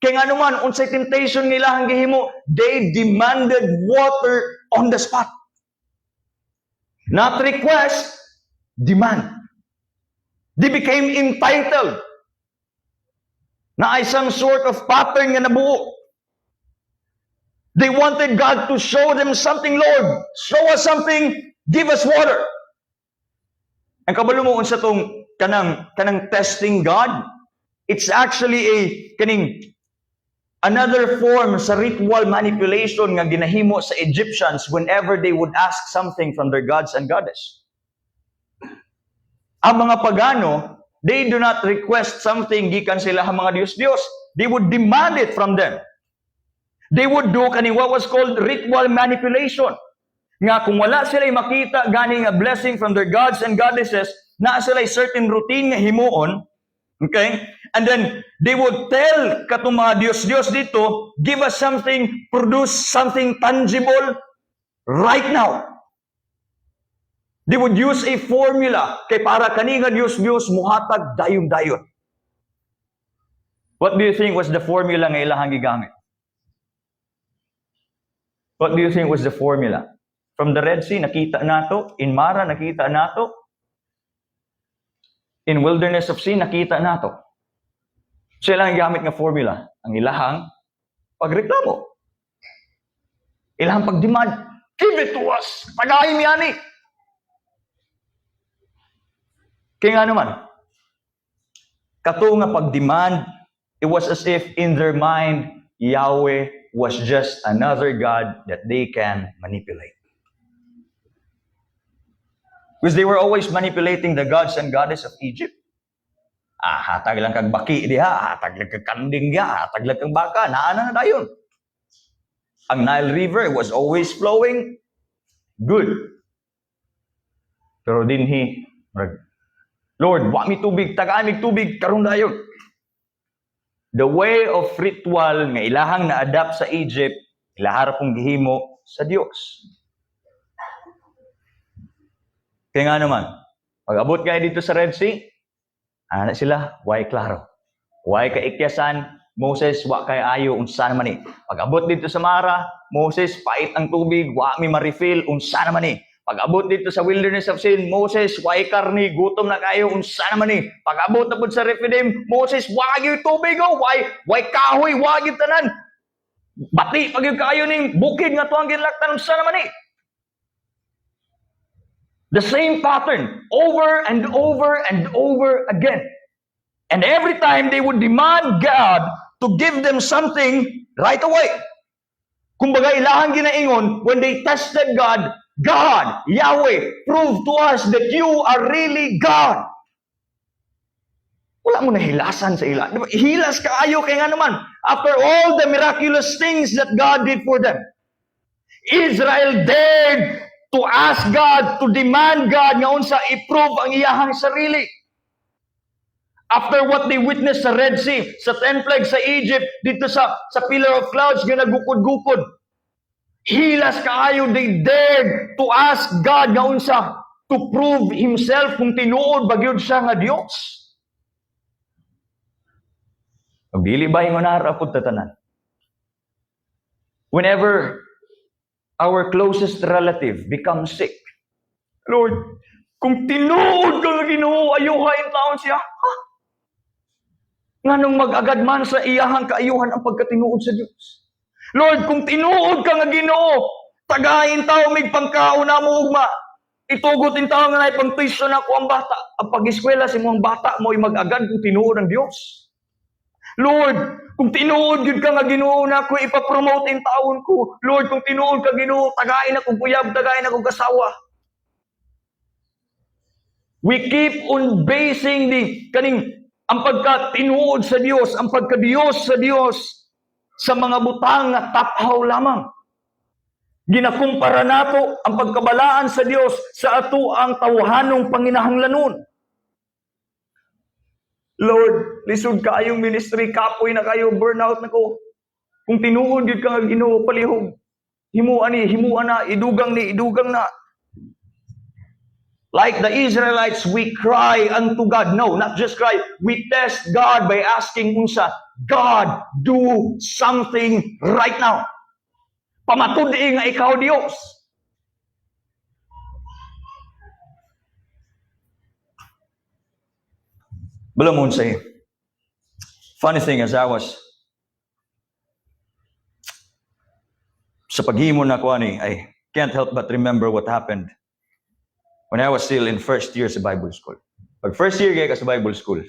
Kaya nga naman, unsay temptation ng ilang gihimo, they demanded water on the spot. Not request, demand. They became entitled. Na ay some sort of pattern nga nabuo. They wanted God to show them something, Lord. Show us something, give us water. Ang kabalo mo unsa tong kanang testing God, it's actually another form sa ritual manipulation nga ginahimo sa Egyptians whenever they would ask something from their gods and goddess. Ang mga pagano, they do not request something gikan sila ang mga Diyos-Diyos. They would demand it from them. They would do what was called ritual manipulation. Nga kung wala sila'y makita gani nga blessing from their gods and goddesses, na sila'y certain routine nga himuon, okay? And then, they would tell katong mga Diyos-Diyos dito, give us something, produce something tangible right now. They would use a formula kay para kani nga Diyos-Diyos muhatag dayon-dayon. What do you think was the formula nga ilahang gigamit? What do you think was the formula? From the Red Sea, nakita nato. In Mara, nakita nato. In Wilderness of Sin, nakita nato. So, ilang gamit nga formula? Ang ilahang pagreklamo. Ilahang pagdemand. Give it to us! Pagahin yani! Kaya nga naman, kato nga pagdemand, it was as if in their mind, Yahweh was just another God that they can manipulate. Because they were always manipulating the gods and goddesses of Egypt. Hatag lang kag baki diha, hatag lang kag kanding diha, hatag lang kag baka, naana na dayon. Ang Nile River was always flowing good. Pero dinhi, Lord, wa mi tubig, tagaan mi tubig karon dayon. The way of ritual nga ilahang na-adapt sa Egypt, ilahara pong gihimo sa Dios. Kaya nga naman, pag-abot kayo dito sa Red Sea, ana sila, way klaro. Way kaikyasan, Moses, wa kay ayo, unsa naman ni. Pag-abot dito sa Mara, Moses, pait ang tubig, wa mi ma-refill, unsa naman ni. Pag-abot dito sa Wilderness of Sin, Moses, way karni, gutom na kayo, unsa naman ni. Pag-abot na po sa Rephidim, Moses, wag yung tubig, way kahoy, wag yung tanan. Bati, pag yung kayo ning bukid nga to ang ginlaktan, unsa naman ni. The same pattern, over and over and over again. And every time they would demand God to give them something right away. Kumbaga ilahang ginaingon, when they tested God, God, Yahweh, prove to us that you are really God. Wala mo nahilasan sa ila. Diba? Hilas kaayo kaya nga naman. After all the miraculous things that God did for them, Israel dared to ask God, to demand God nga unsa i-prove ang iyahang sarili. After what they witnessed sa Red Sea, sa 10 plagues sa Egypt, dito sa pillar of clouds nga nagukod-gukod. Hilas kaayo, they dared to ask God nga unsa to prove himself kung tinuod ba gyud siya nga Dios. Dili ba yung narapod tatanan? Whenever our closest relative becomes sick, Lord, kung tinuod ka nga Ginoo, ayuhain taon siya. Ha? Nganong mag-agad man sa iyahang kaayuhan ang pagkatinuod sa Dios. Lord, kung tinuod ka nga Ginoo, tagahin tao may pangkaon na mo ugma. Itugutin tao nga na ipang-tuition ako ang bata. Ang pag-eskwela sa mga bata mo ay mag-agad kung tinuod ang Dios. Lord, kung tinuod yun ka nga Ginoo na ako, ipapromote in taon ko. Lord, kung tinuod ka Ginoo, tagayin akong kuyab, tagayin akong kasawa. We keep on basing ang pagka-tinuod sa Diyos, ang pagka-Diyos sa Diyos sa mga butang na taphaw lamang. Ginakumpara nato ang pagkabalaan sa Diyos sa ato ang tawhanong panginahanglanon. Lord, lisod kaayong ministry, kapoy na kayo, burnout na ko. Kung tinuod yun ka nga Ginoo, palihog. Himuan na, idugang na. Like the Israelites, we cry unto God. No, not just cry. We test God by asking unsa, God, do something right now. Pamatudi nga ikaw Dios. Balamon say, funny thing as I was sa paghimo na ko ani, I can't help but remember what happened when I was still in first year sa Bible school. Pag first year kaya ka sa Bible school,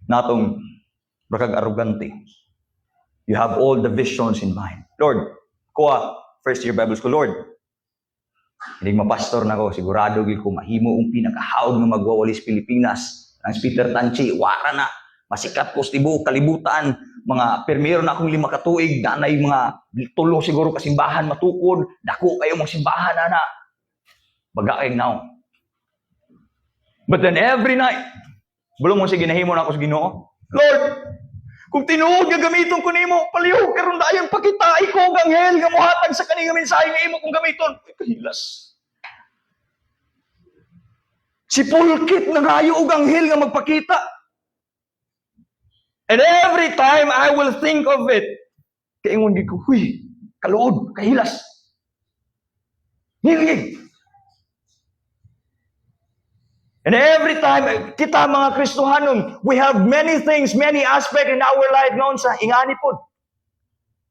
natong bakag arrogante. You have all the visions in mind. Lord, kuha, first year Bible school, Lord, hindi mapastor na ko, sigurado gid ko mahimo ang pinakahaog nga magwawalis Pilipinas. Ang Peter Tanchi, wara na, masikat ko sa tibuok kalibutan, mga permero na akong 5 katuig, danay mga 3 siguro kasimbahan matukod, dako kayo mga simbahan na. Baga kayong now. But then every night, bulong mo sige nahimo na ako sa Ginoo, Lord, kung tinuod nga gamiton ko nimo, palihog karon dayon pakita iko ang anghel nga mohatag sa kani nga mensahe nga imo kong gamiton. Ay, kahilas. Si Pulkit nangayo og anghel nga magpakita. And every time I will think of it, kaingon di ko, huy, kaluod, kahilas. Ngingig. And every time, kita mga Kristohanon, we have many things, many aspects in our life noon sa ingani po.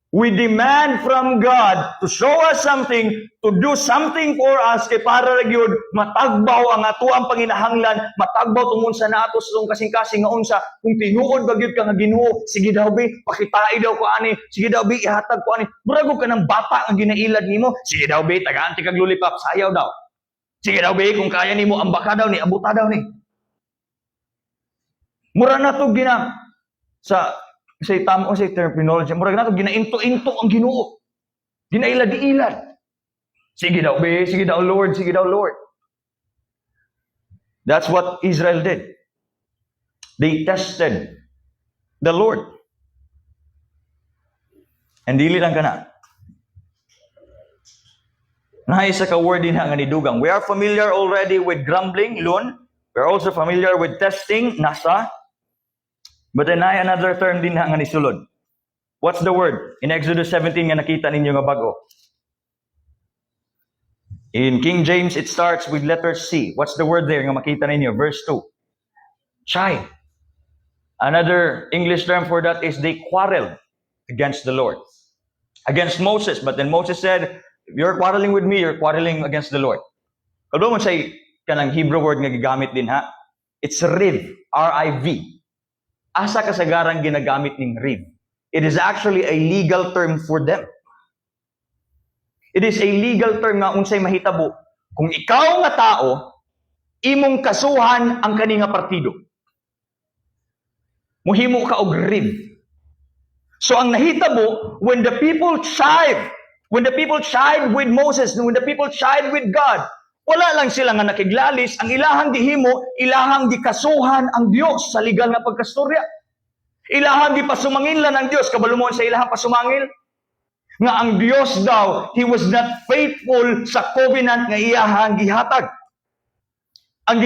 We demand from God to show us something, to do something for us, kay para nagyod matagbaw ang ato ang panginahanglan, matagbaw tungod sa nato sa itong kasing-kasing nga unsa, kung tinuod ba gyud ka nga Ginoo, sige daw bi, pakitai daw ko ani, sige daw bi, ihatag ko ani, murag ka ng bata nga ginailad nimo, sige daw bi, tagaan ti kag lollipop, sayaw daw. Sige daw bi, kung kaya nimo ambaka daw ni, abuta daw ni. Mura na to sa tamo sa terminology, murag nato ginainto-into ang Ginoo. Ginailad-ilad. Sige daw, be, sige daw, Lord, sige daw, Lord. That's what Israel did. They tested the Lord. And dili lang kana. Naisa ka word din nga nidugang. We are familiar already with grumbling, lun. We are also familiar with testing, nasa. But then ay another term din nga nisulod. What's the word? In Exodus 17 nga nakita ninyo nga bago. In King James, it starts with letter C. What's the word there nga makita ninyo? Verse 2. Chide. Another English term for that is they quarreled against the Lord. Against Moses. But then Moses said, if you're quarreling with me, you're quarreling against the Lord. Kalbo mo say, kanang Hebrew word nga gigamit din ha? It's riv. R-I-V. Asa kasagaran ginagamit ning riv. It is actually a legal term for them. It is a legal term nga unsay mahitabo. Kung ikaw nga tao, imong kasuhan ang kani nga partido. Muhimo ka og riv. So ang nahitabo, when the people chive When the people chide with Moses, when the people chide with God, wala lang sila nga nakiglalis, ang ilahang gihimo, ilahang gikasuhan ang Dios sa legal nga pagkastorya. Ilahang gipasumanginlan ang Dios, kabalo mo sa ilahang pasumangil? Nga ang Dios daw, He was not faithful sa covenant nga iyahang gihatag. Ang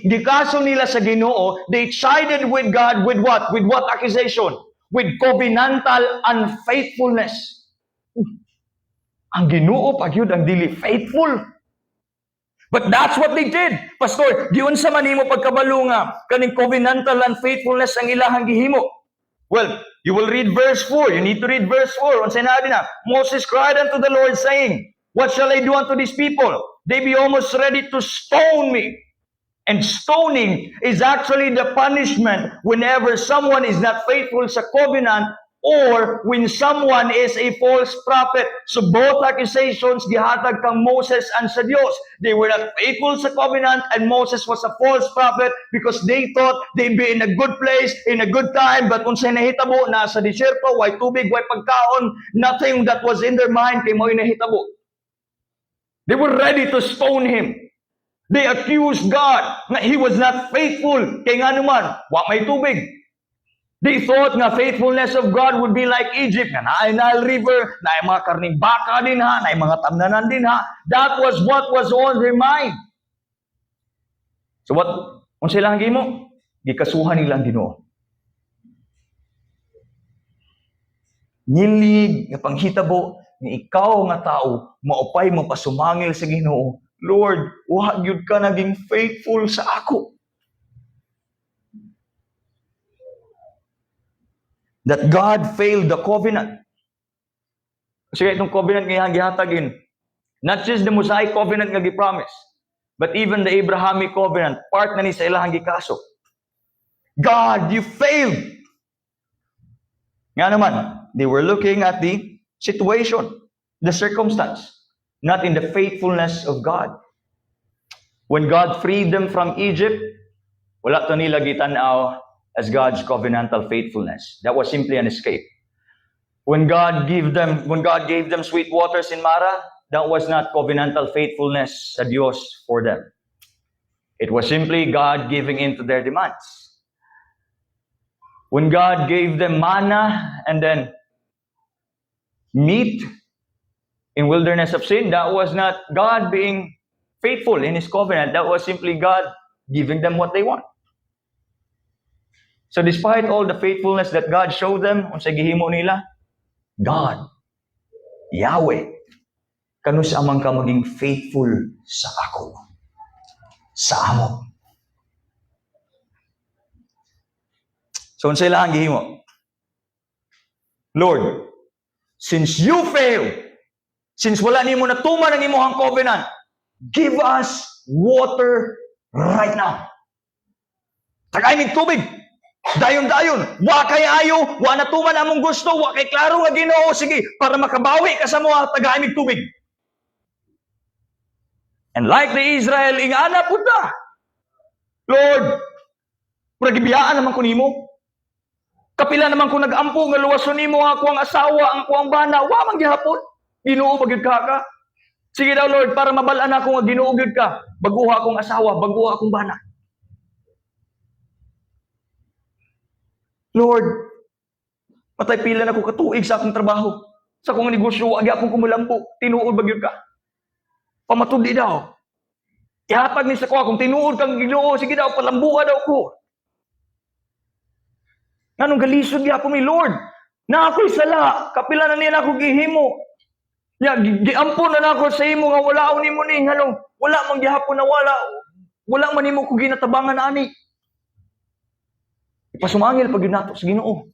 gikaso nila sa Ginoo, they chided with God with what? With what accusation? With covenantal unfaithfulness. Ang Ginoo pag yun ang dili faithful. But that's what they did. Pastor, diyon sa manimo pagkabalo nga kaning covenantal unfaithfulness ang ilahang gihimo. Well, you will read verse 4. You need to read verse 4. Unsay naadi na? Moses cried unto the Lord saying, "What shall I do unto these people? They be almost ready to stone me." And stoning is actually the punishment whenever someone is not faithful sa covenant or when someone is a false prophet. So both accusations gihatag kang Moses and sa Dios. They were not faithful sa covenant and Moses was a false prophet because they thought they'd be in a good place, in a good time, but kung sa'y nahitabo, nasa disyerto, way tubig, way pagkaon, nothing that was in their mind kay mo'y nahitabo. They were ready to stone him. They accused God na He was not faithful kay nga naman, wa may tubig. They thought nga faithfulness of God would be like Egypt, na naay Nile River, naay mga karning baka din ha, naay mga tamnanan din ha. That was what was on their mind. So what, kung sila ang gimo, gikasuhan nilang Ginoo. Nilig, nga panghitabo, ni ikaw nga tao, maupay mo pasumangil sa Ginoo. Lord, wag yun ka naging faithful sa ako. That God failed the covenant. Kasi itong covenant nga gihatagin, not just the Mosaic covenant nga gi-promise, but even the Abrahamic covenant, part na ni sa ilahang gikaso. God, you failed. Nga naman, they were looking at the situation, the circumstance, not in the faithfulness of God. When God freed them from Egypt, wala to nila gitanaw as God's covenantal faithfulness. That was simply an escape. When God gave them sweet waters in Mara, that was not covenantal faithfulness sa Diyos for them. It was simply God giving in to their demands. When God gave them manna and then meat in wilderness of sin, that was not God being faithful in His covenant. That was simply God giving them what they want. So despite all the faithfulness that God showed them, unsay gihimo nila, God, Yahweh, kanus amang ka maging faithful sa ako, sa amo. So unsay lang gihimo? Lord, since you failed, since wala nimo natuman ang imong covenant, give us water right now. Tagay ning tubig. Dayon-dayon, wa kay ayo, wa natuman among gusto, wa kay klaro nga Ginoo, sige, para makabawi ka sa mga tagaimig tubig. And like the Israel, ingana punta. Lord, mura gibiyaan naman ko nimo. Kapila naman ko nag-ampo nga luwason nimo ako ang asawa, ang ako ang bana, wa man gihapon. Ginoo pagyud ka. Sige daw Lord, para mabalaan ako nga Ginoo gyud ka. Baguha akong asawa, baguha akong bana. Lord, matay pila na ko katuig sa akong trabaho. Sa akong negosyo, wag akong kumulampo. Tinuod bagyod ka. Pamatudi daw. Ihatag ni sa ko, kung tinuod kang Ginoo, sige daw, palambuha daw ko. Anong galisod niya ako mi, Lord? Na ako'y sala, kapila na niya ako gihimo. Ya, giampon na ako sa imo nga wala ni mo ni, halong, wala mang gihapon na wala man nimo ko ginatabangan ani. Ipasumangil pag yun nato sa Ginoo.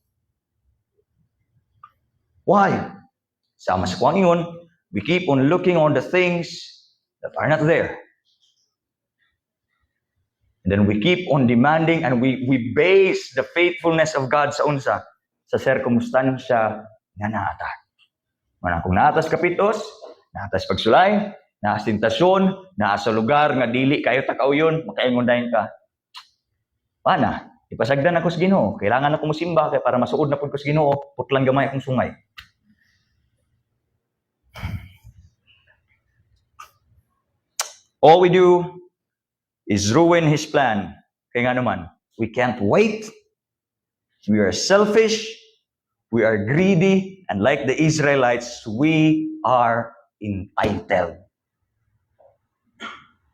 Why? Sama sa kuwang ingon, we keep on looking on the things that are not there. And then we keep on demanding and we base the faithfulness of God sa unsa? Sa circumstansya nga naata. Manang kung naatas kapitos, naatas pagsulay, naas tentasyon, naas sa lugar nga dili kayo takaw yun, makaingon dahin ka. Pana? Ipasagdan ako sa Ginoo. Kailangan ako musimba kay para masuod na pud ko sa Ginoo, putlang gamay akong sungay. All we do is ruin His plan. Kaya nga naman, we can't wait. We are selfish. We are greedy. And like the Israelites, we are entitled.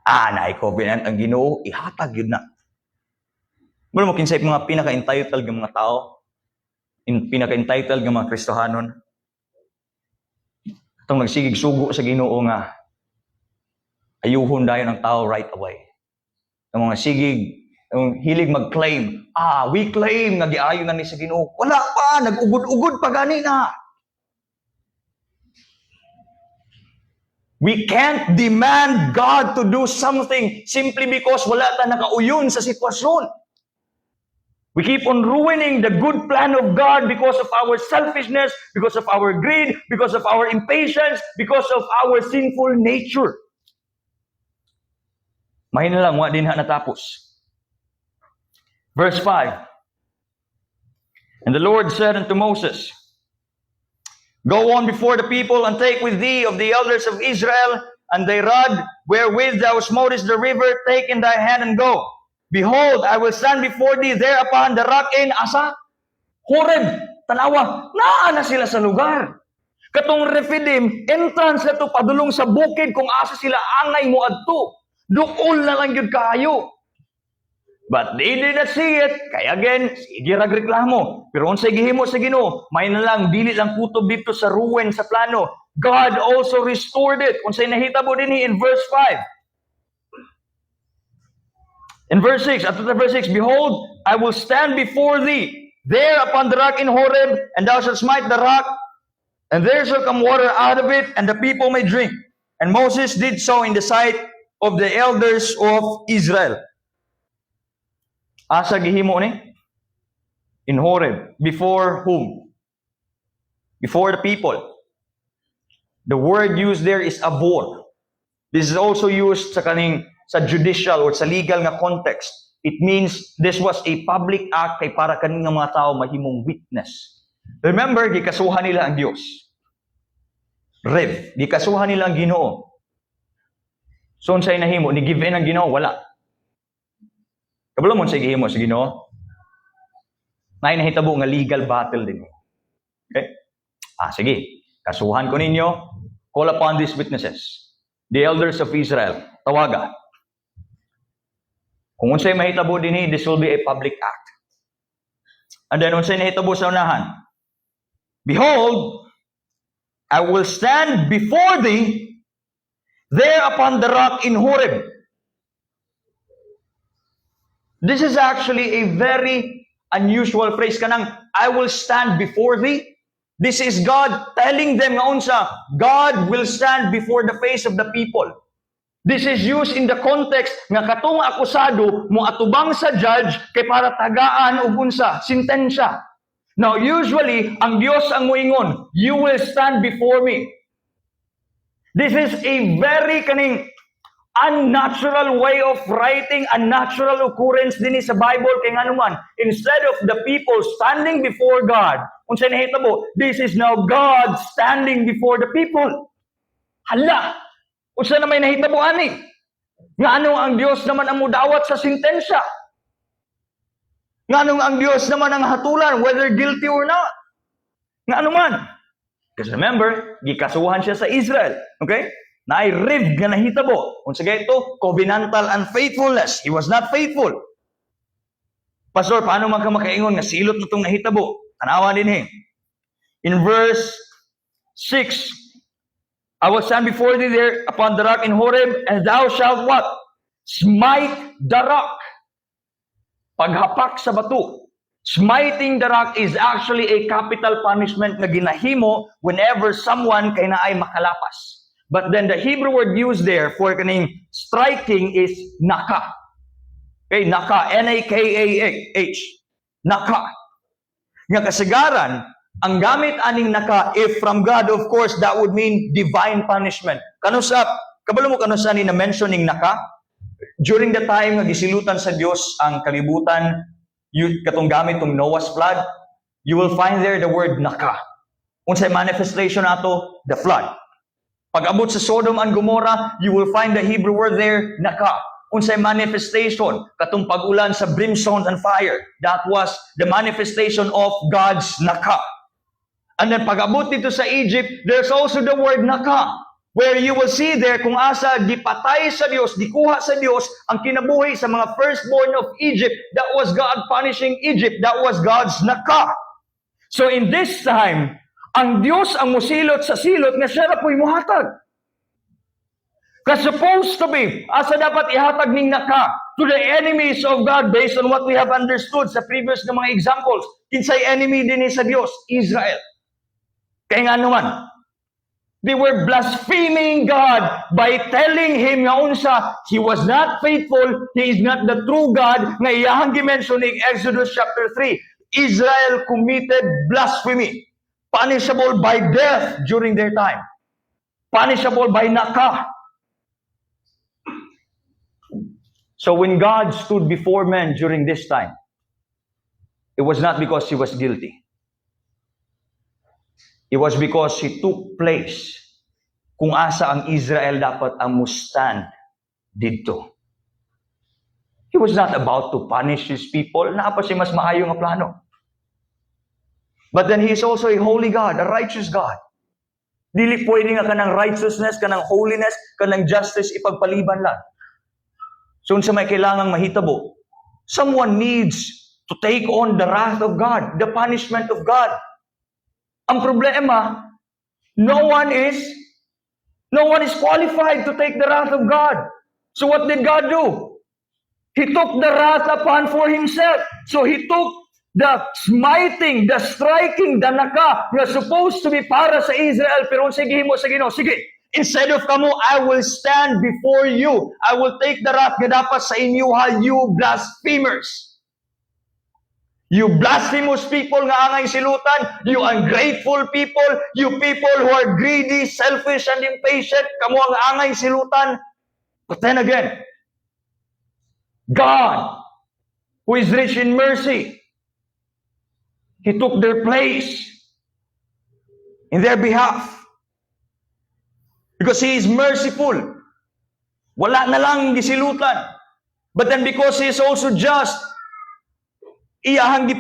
Naay-covenant ang Ginoo, ihatag yun na. Wala mo kinsay mga pinaka-entitled ng mga tao, pinaka-entitled ng mga Kristohanon. Itong nagsigig sugo sa Ginoo nga, ayuhon dayon ang tao right away. Ang mga sigig, ang hilig mag-claim, we claim, nag-iayon na ni sa Ginoo. Wala pa, nag-ugod-ugod pa gani na. We can't demand God to do something simply because wala ta nakauyon sa sitwasyon. We keep on ruining the good plan of God because of our selfishness, because of our greed, because of our impatience, because of our sinful nature. Mahina lang, wa din natapos. Verse 5. And the Lord said unto Moses, Go on before the people and take with thee of the elders of Israel and thy rod wherewith thou smotest the river, take in thy hand and go. Behold, I will stand before thee there upon the rock in asa? Horeb, tanawa, naa na sila sa lugar. Katong Rephidim, entrance na to padulong sa bukid kung asa sila angay mo adto. Dukol na lang yun kayo. But they did not see it. Kaya again, sige ragreklamo. Pero unsay gihimo sa Ginoo, may na lang, dili lang kutob dito sa ruin sa plano. God also restored it. Unsay nahitabo dinhi in verse 5. In verse 6, after the verse 6, Behold, I will stand before thee there upon the rock in Horeb, and thou shalt smite the rock, and there shall come water out of it, and the people may drink. And Moses did so in the sight of the elders of Israel. Asa gihimo ni? In Horeb. Before whom? Before the people. The word used there is abor. This is also used sa judicial or sa legal nga context. It means this was a public act kay para kaning mga tao mahimong witness. Remember, gikasuhan nila ang Dios. Rev, gikasuhan nila ang Ginoo. So unsay nahimo ni give in ang Ginoo? Wala. Kabalo mo sa gihimo sa Ginoo. Nay nahitabo nga legal battle din. Okay? Sige. Kasuhan ko ninyo. Call upon these witnesses. The elders of Israel. Tawaga. Kung unsay mahitabo dinhi, this will be a public act. And then unsay nahitabo sa unahan? Behold, I will stand before thee there upon the rock in Horeb. This is actually a very unusual phrase. Kanang, I will stand before thee. This is God telling them nga unsa, God will stand before the face of the people. This is used in the context nga katong akusado mo atubang sa judge kay para tagaan og unsa, sintensya. Now usually ang Dios ang moingon, you will stand before me. This is a very kaning unnatural way of writing, unnatural occurrence din sa Bible kay nganuman. Instead of the people standing before God, unsay nahitabo, this is now God standing before the people. Hala, unsa na may nahitabo ani? Nga ano ang Dios naman ang mudawat sa sintensya? Nga ano ang Dios naman ang hatulan whether guilty or not? Nga ano man? Because remember, gikasuhan siya sa Israel, okay? Na ay rib nga nahitabo. Unsa gayto? Covenantal unfaithfulness. He was not faithful. Pastor, paano man ka makaingon nga silot na itong nahitabo? Tanawa din In verse 6, I will stand before thee there upon the rock in Horeb, and thou shalt what? Smite the rock. Paghapak sa bato. Smiting the rock is actually a capital punishment na ginahimo whenever someone kay naay makalapas. But then the Hebrew word used there for kaning striking is naka. Okay, naka, N-A-K-A-H. Naka. Nga kasagaran, ang gamit aning naka, if from God, of course, that would mean divine punishment. Kanusa, kabalo mo kanusa ni na mentioning naka? During the time nga gisilutan sa Dios ang kalibutan, katong gamit tong Noah's flood, you will find there the word naka. Unsay manifestation ato? The flood. Pag-abot sa Sodom and Gomorrah, you will find the Hebrew word there, naka. Unsay manifestation, katong pag-ulan sa brimstone and fire. That was the manifestation of God's naka. And then pag-abot dito sa Egypt, there's also the word naka, where you will see there kung asa gipatay sa Dios, gikuha sa Dios ang kinabuhi sa mga firstborn of Egypt. That was God punishing Egypt. That was God's naka. So in this time, ang Dios ang musilot sa silot nga siya na po'y muhatag. Because supposed to be, asa dapat ihatag ning naka to the enemies of God based on what we have understood sa previous na mga examples. Kinsay enemy din sa Dios? Israel. Kaya nga naman, they were blaspheming God by telling Him nga unsa, He was not faithful, He is not the true God, nga iyahang gimension in Exodus chapter 3. Israel committed blasphemy, punishable by death during their time, punishable by naka. So when God stood before men during this time, it was not because He was guilty. It was because He took place kung asa ang Israel dapat ang mustan dito. He was not about to punish His people. Naapa siya mas maayo nga plano. But then He is also a holy God, a righteous God. Dili pwede nga kanang righteousness, kanang holiness, kanang justice ipagpaliban lang. So sa may kailangang mahitabo, someone needs to take on the wrath of God, the punishment of God. Ang problema, no one is qualified to take the wrath of God. So what did God do? He took the wrath upon for Himself. So He took the smiting, the striking, the naka, na supposed to be para sa Israel, pero sige mo sa Ginoo, sige, instead of kamo, I will stand before you. I will take the wrath nga dapat sa inyo, you blasphemers. You blasphemous people nga angay silutan, you ungrateful people, you people who are greedy, selfish, and impatient, kamo ang angay silutan. But then again, God, who is rich in mercy, He took their place in their behalf. Because He is merciful. Wala na lang gisilutan. But then because He is also just, iyahang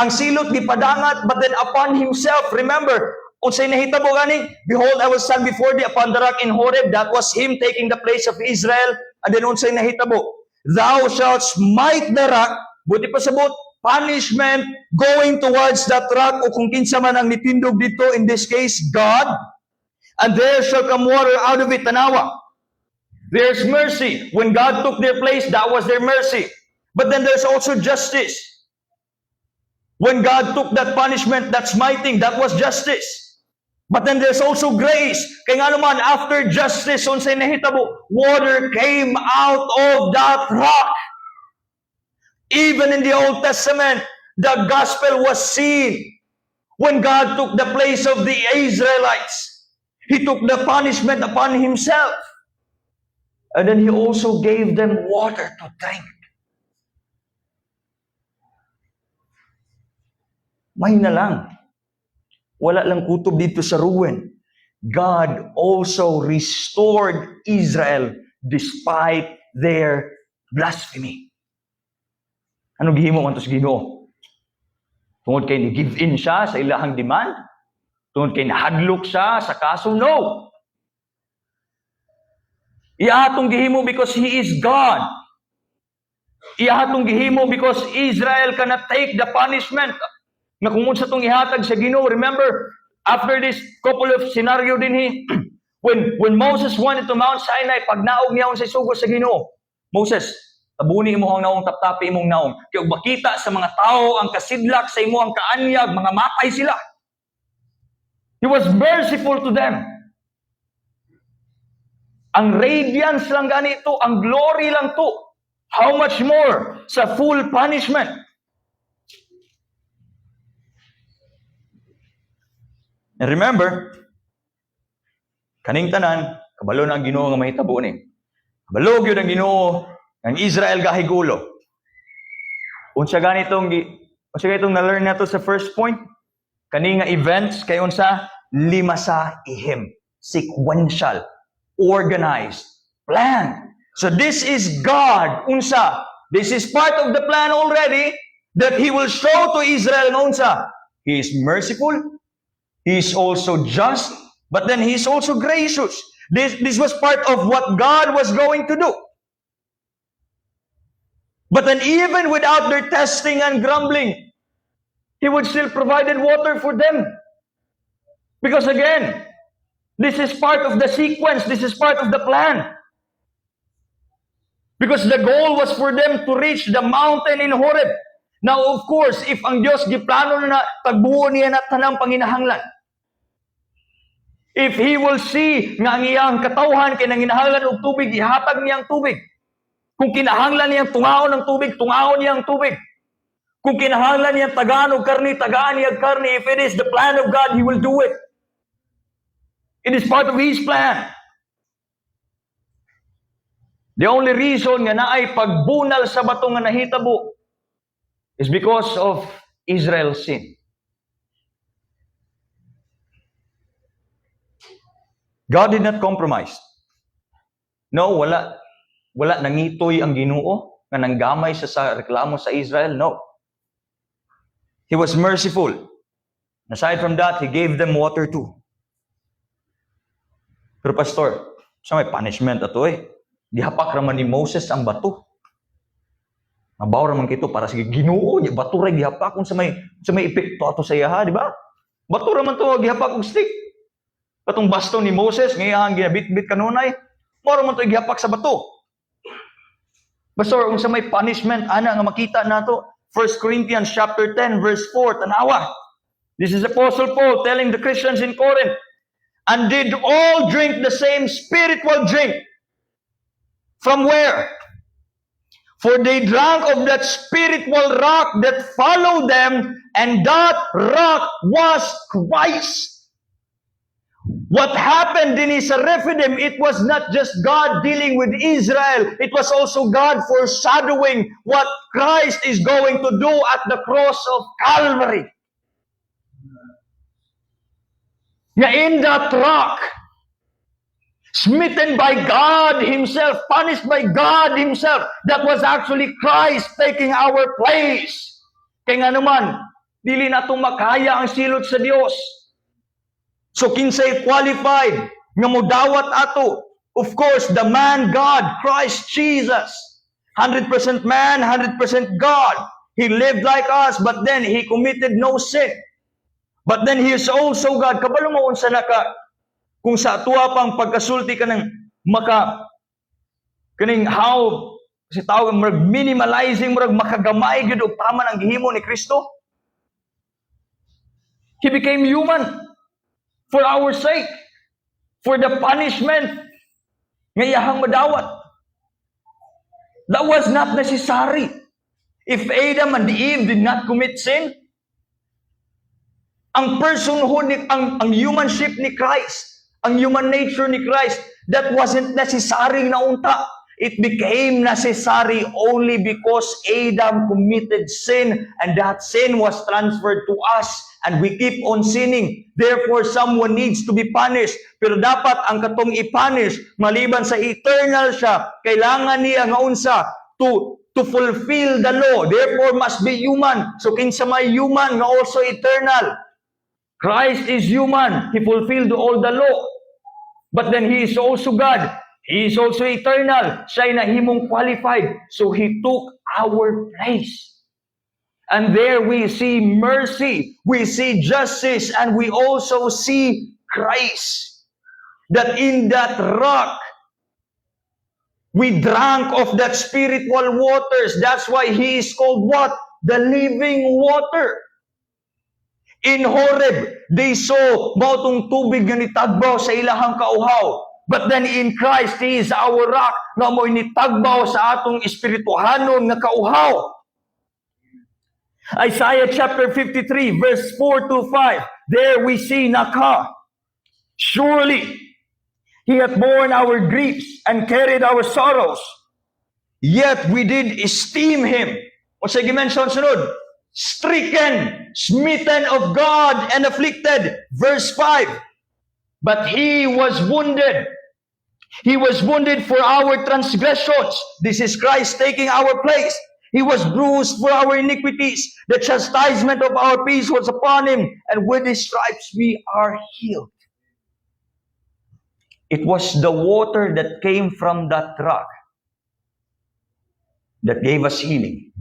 ang silot gipadangat, but then upon Himself, remember, unsay nahitabo gani, behold, I will stand before thee upon the rock in Horeb. That was Him taking the place of Israel. And then unsay nahitabo, thou shalt smite the rock, buti pa sabot, punishment going towards that rock, o kung kinsa man ang nitindog dito, in this case, God, and there shall come water out of it, tanawa. There's mercy. When God took their place, that was their mercy. But then there's also justice. When God took that punishment, that smiting, that was justice. But then there's also grace. Kaya nga naman, after justice, unsay nahitabo, water came out of that rock. Even in the Old Testament, the gospel was seen when God took the place of the Israelites. He took the punishment upon Himself. And then He also gave them water to drink. May na lang. Wala lang kutob dito sa ruin. God also restored Israel despite their blasphemy. Ano gihimo man to sa Ginoo? Tungod kay ni-give in siya sa ilahang demand? Tungod kay nahadlok siya sa kaso? No! Iyahatong gihimo because He is God. Iyahatong gihimo because Israel cannot take the punishment na kung sa itong ihatag sa Ginoo. Remember, after this couple of scenario din when Moses went to Mount Sinai, pag naog niya sa sugo sa Ginoo, Moses, tabuni imo ang naong, taptapi imong naong. Kaya bakita sa mga tao ang kasidlak sa imo ang kaanyag, mga matay sila. He was merciful to them. Ang radiance lang ganito, ang glory lang to. How much more sa full punishment? And remember, kaning tanan, kabalo na ang Ginoo nga mahitabo ni. Kabalo gyud ang Ginoo ang Israel gahigulo. Unsa ganitong na-learn nato sa first point? Kani nga events kay unsa 5 sa ihim. sequential, organized plan. So this is God, unsa. This is part of the plan already that He will show to Israel, unsa. He is merciful, He is also just, but then He is also gracious. This was part of what God was going to do. But then even without their testing and grumbling, He would still provided water for them. Because again, this is part of the sequence, this is part of the plan. Because the goal was for them to reach the mountain in Horeb. Now, of course, if ang Diyos giplano na tagbuo niya na tanang panginahanglan, if He will see nga ang iyang katawhan kay nanginahanglan og tubig, ihatag niya ang tubig. Kung kinahanglan niyang tungaon ng tubig, tungaon niya ang tubig. Kung kinahanglan niyang tagaan og karni, tagaan niya ang karni. If it is the plan of God, He will do it. It is part of His plan. The only reason nga naay pagbunal sa bato nga nahitabo is because of Israel's sin. God did not compromise. No, wala nangitoy ang Ginoo nga nanggamay sa reklamo sa Israel. No. He was merciful. Aside from that, He gave them water too. Pero pastor, sa may punishment ato Gihapak raman ni Moses ang bato. Mabaw raman kito para sige Ginoo niya bato ra gihapak kung sa may epekto ato sa iya, di ba? Bato raman to gihapak og stick. Katong baston ni Moses ngayang ginabitbit kanunay, mao raman to gihapak sa bato. Pastor, kung sa may punishment ana nga makita nato, 1 Corinthians chapter 10 verse 4 tanawa. This is Apostle Paul telling the Christians in Corinth, and did all drink the same spiritual drink. From where? For they drank of that spiritual rock that followed them, and that rock was Christ. What happened in Rephidim, it was not just God dealing with Israel, it was also God foreshadowing what Christ is going to do at the cross of Calvary. Nga in that rock, smitten by God Himself, punished by God Himself. That was actually Christ taking our place. Kaya nga naman, dili na itong makaya ang silot sa Diyos. So kinsay qualified nga modawat ato? Of course, the man God, Christ Jesus. 100% man, 100% God. He lived like us, but then He committed no sin. But then He is also God. Kabalo mo unsa naka kung sa atuwa pang pagkasulti ka ng kaning how si tawag minimalizing murag makagamay gyud og tama ang gihimo ni Kristo. He became human for our sake, for the punishment nga iyahang madawat. That was not necessary. If Adam and Eve did not commit sin, ang personhood ang humanship ni Christ, ang human nature ni Christ, that wasn't necessary na unta. It became necessary only because Adam committed sin, and that sin was transferred to us, and we keep on sinning. Therefore, someone needs to be punished. Pero dapat ang katong i-punish, maliban sa eternal siya, kailangan niya nga unsa to fulfill the law. Therefore, must be human. So kinsa may human nga also eternal. Christ is human. He fulfilled all the law. But then He is also God. He is also eternal. Siya'y nahimong qualified. So He took our place. And there we see mercy. We see justice. And we also see Christ. That in that rock, we drank of that spiritual waters. That's why He is called what? The living water. In Horeb, they saw mautong tubig nga nitagbaw sa ilahang kauhaw. But then in Christ, He is our rock na mo'y nitagbaw sa atong espirituhanon nga kauhaw. Isaiah chapter 53, verse 4 to 5. There we see Naka. Surely, He hath borne our griefs and carried our sorrows. Yet we did esteem Him. O sige mention sunod. Stricken, smitten of God, and afflicted. Verse 5. But He was wounded. He was wounded for our transgressions. This is Christ taking our place. He was bruised for our iniquities. The chastisement of our peace was upon Him, and with His stripes we are healed. It was the water that came from that rock that gave us healing.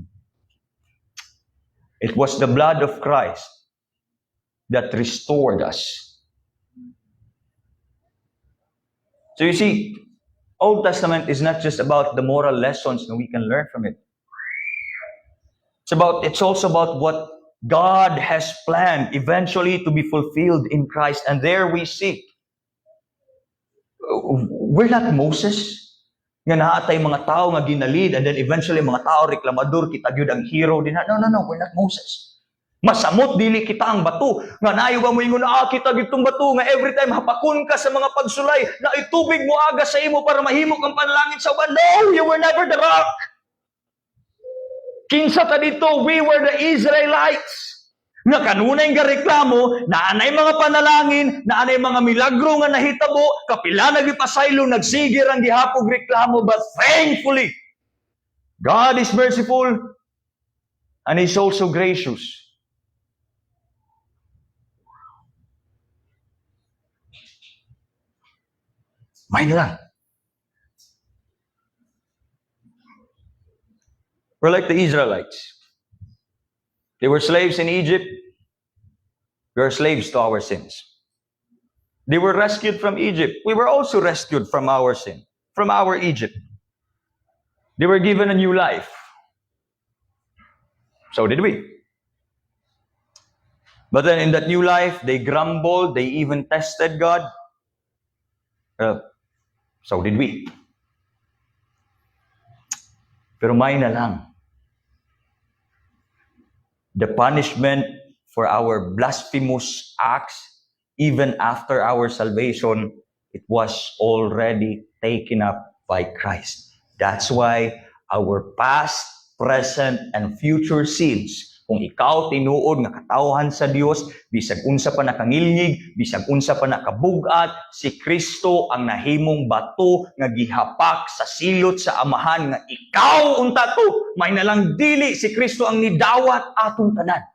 It was the blood of Christ that restored us. So you see, Old Testament is not just about the moral lessons that we can learn from it. It's also about what God has planned eventually to be fulfilled in Christ. And there we see, we're not Moses. Nga naatay mga tao nga ginalid, and then eventually mga tao reklamador, kita gyud ang hero din. No, we're not Moses. Masamot dili kita ang bato. Nga nayo ba mo ingon, kita gitong bato nga every time hapakon ka sa mga pagsulay na itubig mo aga sa imo para mahimo kang panalangin sa uban. No, you were never the rock. Kinsa ta dito, we were the Israelites. Nga kanunay nga reklamo, naanay mga panalangin, naanay mga milagro nga nahitabo, kapila nagipasaylo, nagsigir ang gihapog reklamo, but thankfully, God is merciful and He's also gracious. Mind lang. We're like the Israelites. They were slaves in Egypt. We are slaves to our sins. They were rescued from Egypt. We were also rescued from our sin, from our Egypt. They were given a new life. So did we. But then in that new life, they grumbled, they even tested God. So did we. Pero may na lang. The punishment for our blasphemous acts, even after our salvation, it was already taken up by Christ. That's why our past, present, and future sins, kung ikaw tinuod nga katawhan sa Dios, bisag unsa pa nakangilngig, bisag unsa pa nakabugat, si Kristo ang nahimong bato nga gihapak sa silot sa amahan nga ikaw unta to, may nalang dili si Kristo ang nidawat atong tanan.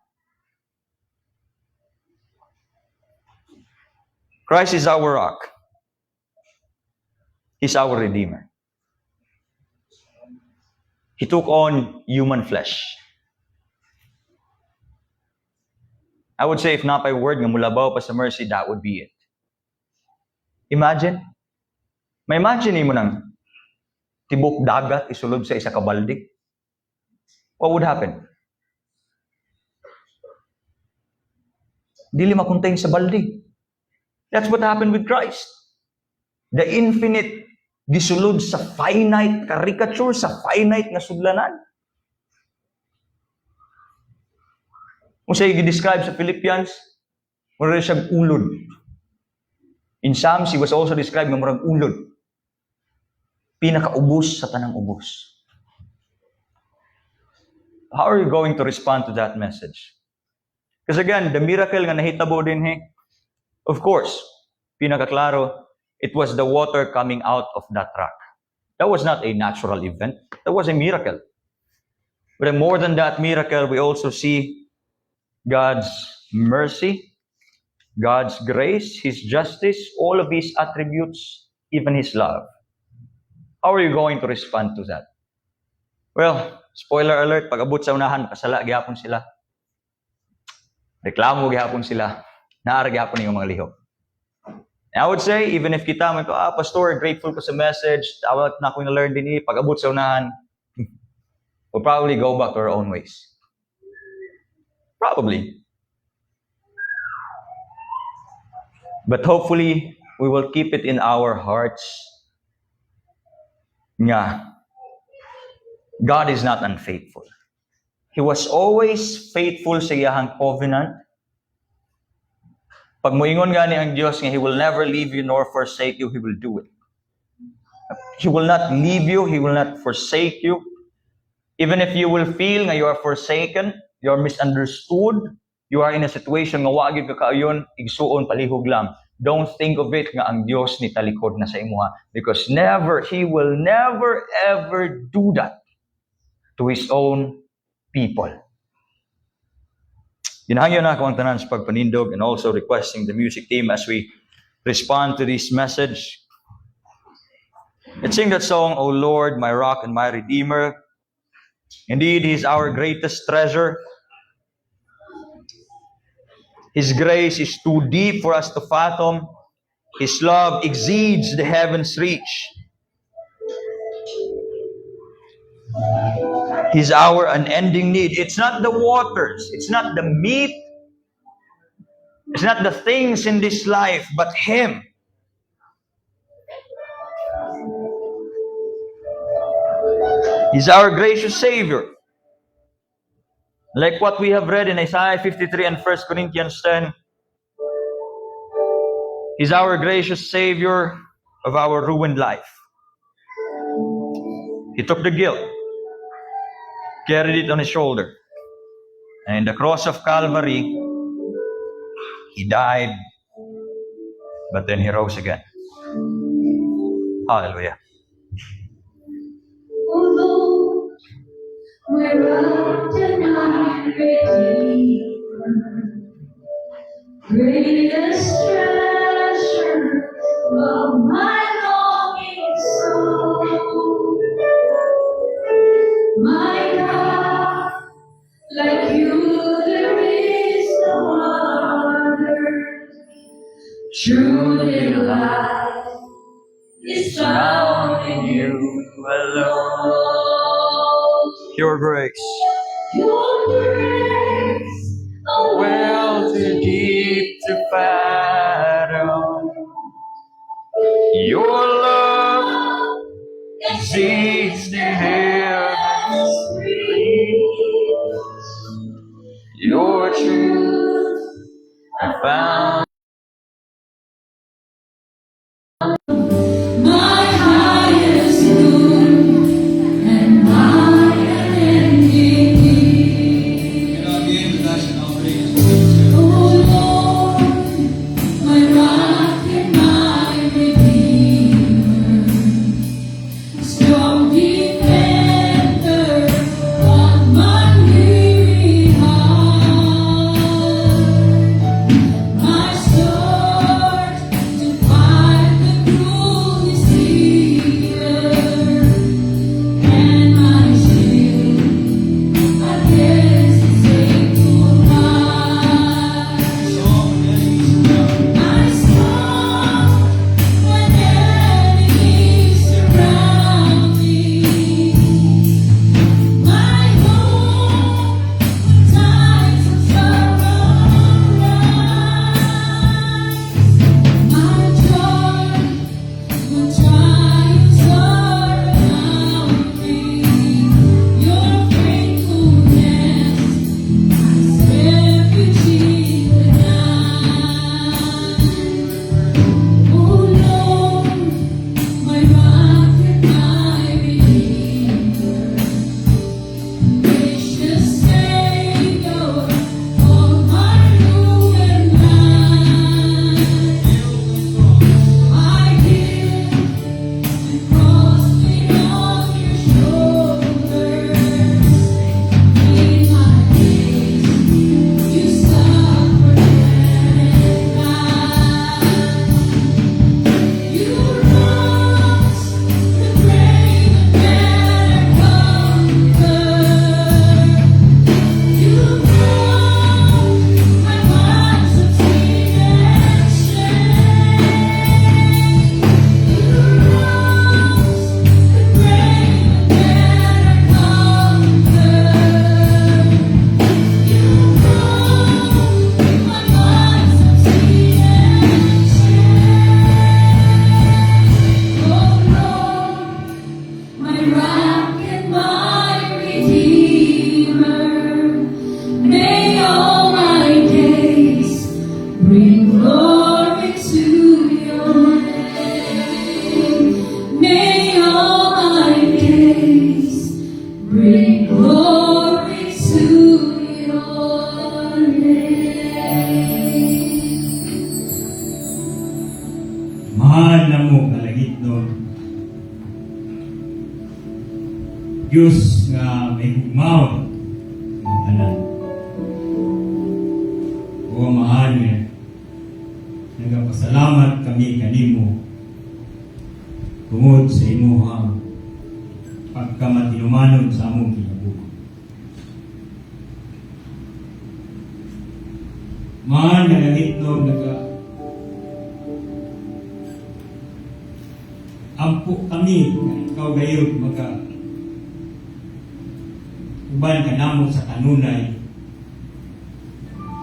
Christ is our rock. He's our Redeemer. He took on human flesh. I would say if not by word nga mulabaw pa sa mercy, that would be it. Imagine. May imagine mo nang tibok dagat isulod sa isa ka balde. What would happen? Dili makontain sa balde. That's what happened with Christ. The infinite gisulod sa finite caricature, sa finite nga sudlanan. Kung siya i-describe sa Philippians, mura siyang ulod. In Psalms, he was also described nga murag ulod. Pinakaubos sa tanang ubos. How are you going to respond to that message? Because again, the miracle nga nahitabo din of course, pinakaklaro, it was the water coming out of that rock. That was not a natural event. That was a miracle. But more than that miracle, we also see God's mercy, God's grace, His justice, all of His attributes, even His love. How are you going to respond to that? Well, spoiler alert, pag abot sa unahan, kasala, gihapon sila. Reklamo, gihapon sila. Naara, gihapon yung mga lihok. And I would say, even if kita mo, Pastor, grateful ko sa message, tawag na ko na-learn din pag abot sa unahan, we'll probably go back to our own ways. Probably. But hopefully, we will keep it in our hearts nga God is not unfaithful. He was always faithful sa iyahang covenant. Pag moingon gani ang Diyos nga He will never leave you nor forsake you, He will do it. He will not leave you, He will not forsake you. Even if you will feel nga you are forsaken, you are misunderstood, you are in a situation nga wagid ka kaayon, igsuon, palihog lang. don't think of it nga ang Dios ni talikod na sa imuha, because He will never ever do that to His own people. Ginahangyo na ako ang tanan sa pagpanindog, and also requesting the music team as we respond to this message. Let's sing that song, O Lord, my rock and my redeemer. Indeed, He is our greatest treasure. His grace is too deep for us to fathom. His love exceeds the heavens' reach. He's our unending need. It's not the waters. It's not the meat. It's not the things in this life, but Him. He's our gracious Savior. Like what we have read in Isaiah 53 and 1 Corinthians 10. He's our gracious Savior of our ruined life. He took the guilt, carried it on His shoulder. And in the cross of Calvary, He died, but then He rose again. Hallelujah. Oh Lord, we're up to my Redeemer, greatest treasure of my longing soul. My God, like you there is no other. Truly life is found in you alone. Your grace, Your grace, a well too deep to fathom. Your love exceeds the heavens reach. Your truth I found. my highest good and my unending need. And again, the national praise. Oh Lord, my rock and my redeemer, strong defender of my weary heart, my Diyos nga may hugmaw ng tanan. O Amahan nga, nagapasalamat kami kanimo tungod sa imuhang pagkamatinumanon sa among kinabuhi. Mahal na nangitlog ampo kami nga ikaw gayud uban ka namo sa kanunay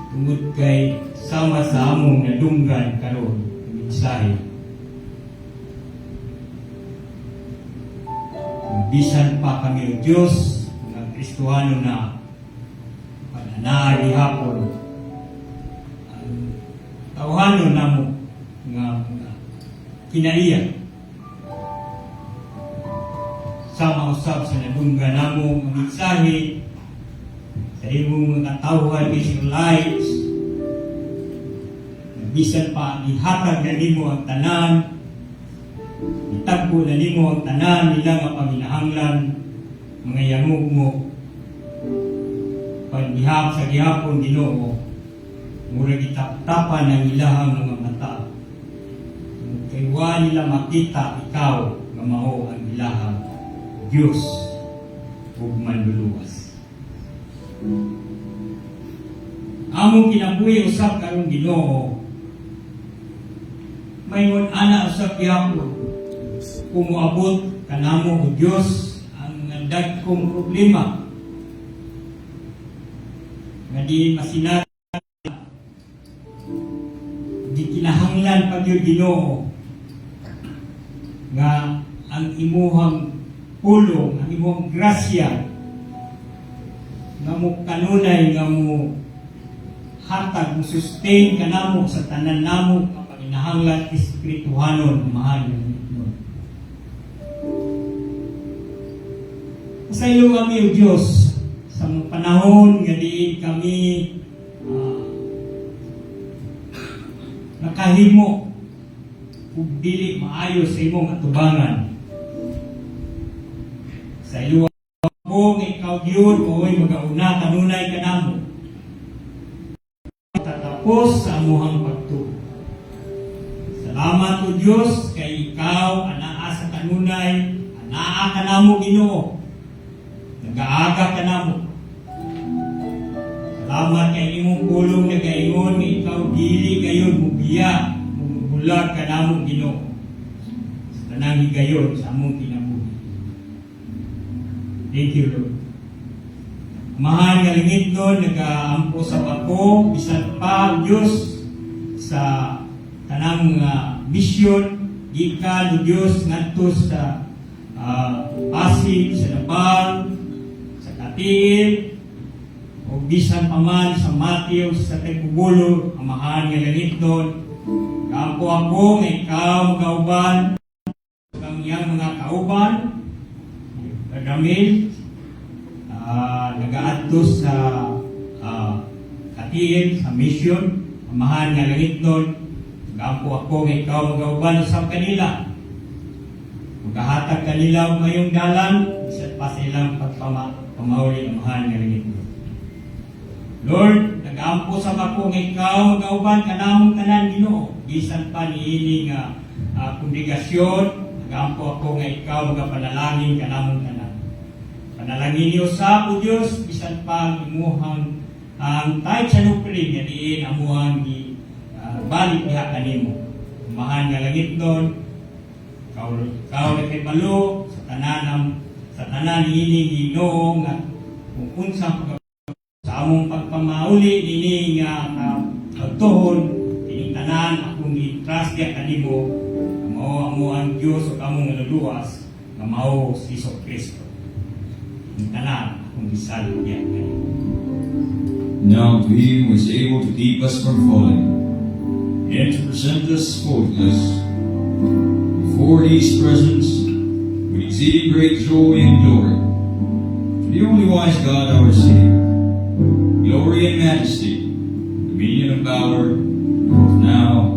tungod kay sama sa among nadunggan karon ang mensahe. Bisan pa kami o Diyos mga Kristohano na pananaari hapon ang tawhanon namo nga kinaiya sama usab sa nadunggan namo nga mensahe sa imong mga tawhan Israelites. Bisan pa ihatag na nimo ang tanan, itagpo na nimo ang tanan nila nga panginahanglan, mga yamog mo panihap sa gihapon Ginoo, murag itaptapan ang ilahang mga mata kay wa nila makita ikaw nga mao ang ilahang Diyos ug manluluwas. Among kinabuhi usab karon Ginoo, mayon ana usab gyapon kung moabot kanamo o Dios ang dagkong problema nga di masinat di kinahanglan pag yun Ginoo nga ang imuhang pulong, ang imuhang grasya nga mo kanunay nga mo hatag mo sustain kanamo sa tanan namo nga panginahanglan espirituhanon mahal ng Ginoo. Pasaylo kami o Diyos sa mga panahon nga diin kami nakahimo ug dili maayo sa imong atubangan. Sa iyo ako nga ikaw gyud oy magauna kanunay kanamo tatapos sa amuhang pagtuo. Salamat o Diyos kay ikaw anaa sa kanunay, anaa ka namo Ginoo, nag-aaga ka namo. Salamat kay imong pulong na gaingon nga ikaw dili gayon mubiya, mubulag ka namo Ginoo sa tanang higayon sa among kinabuhi. Thank you, Lord. Mahal nga lingit doon, nag-aampo sa bako, bisan pa Diyos sa tanang mission, gikan o Diyos ngadto sa Pasig, sa Nabal, sa Katiil, o bisan pa man sa Matthew, sa Tagbubulo, ang mahal nga lingit doon. Kaampo ako nga ikaw magauban, ang iyang mga kauban, Ramil, nag-aadto sa Katiil, sa mission, ang mahal nga langit doon. Nag-ampo ako nga ikaw mag-auban sa kanila. Magkahatag kanila ngayong dalan, isa't pa sa ilang pagpamauli ang mahal nga langit doon. Lord, nag-ampo sa ako nga ikaw mag-auban kanamong tanan Ginoo. Bisan pa niini nga kongregasyon, nag-ampo ako nga ikaw magapanalangin kanamong tanan. Panalangin niyo sa o Diyos, bisan pa ang imuhang ang tayo sa nupri nga diin amuhang balik niya kanimo. Mahal nga langit doon, ikaw na kay balo sa tanan ini Ginoo nga kung unsa sa among pagpamauli ini nga pagtuhon ini tanan akong i-trust niya kanimo mao amo ang Dios ug among naluluwas nga mao si Hesus Kristo. Tanan akong gisalud niya kanimo. Now to him who is able to keep us from falling and to present us faultless before his presence with exceeding great joy and glory. To the only wise God our Savior, glory and majesty, dominion and power, both now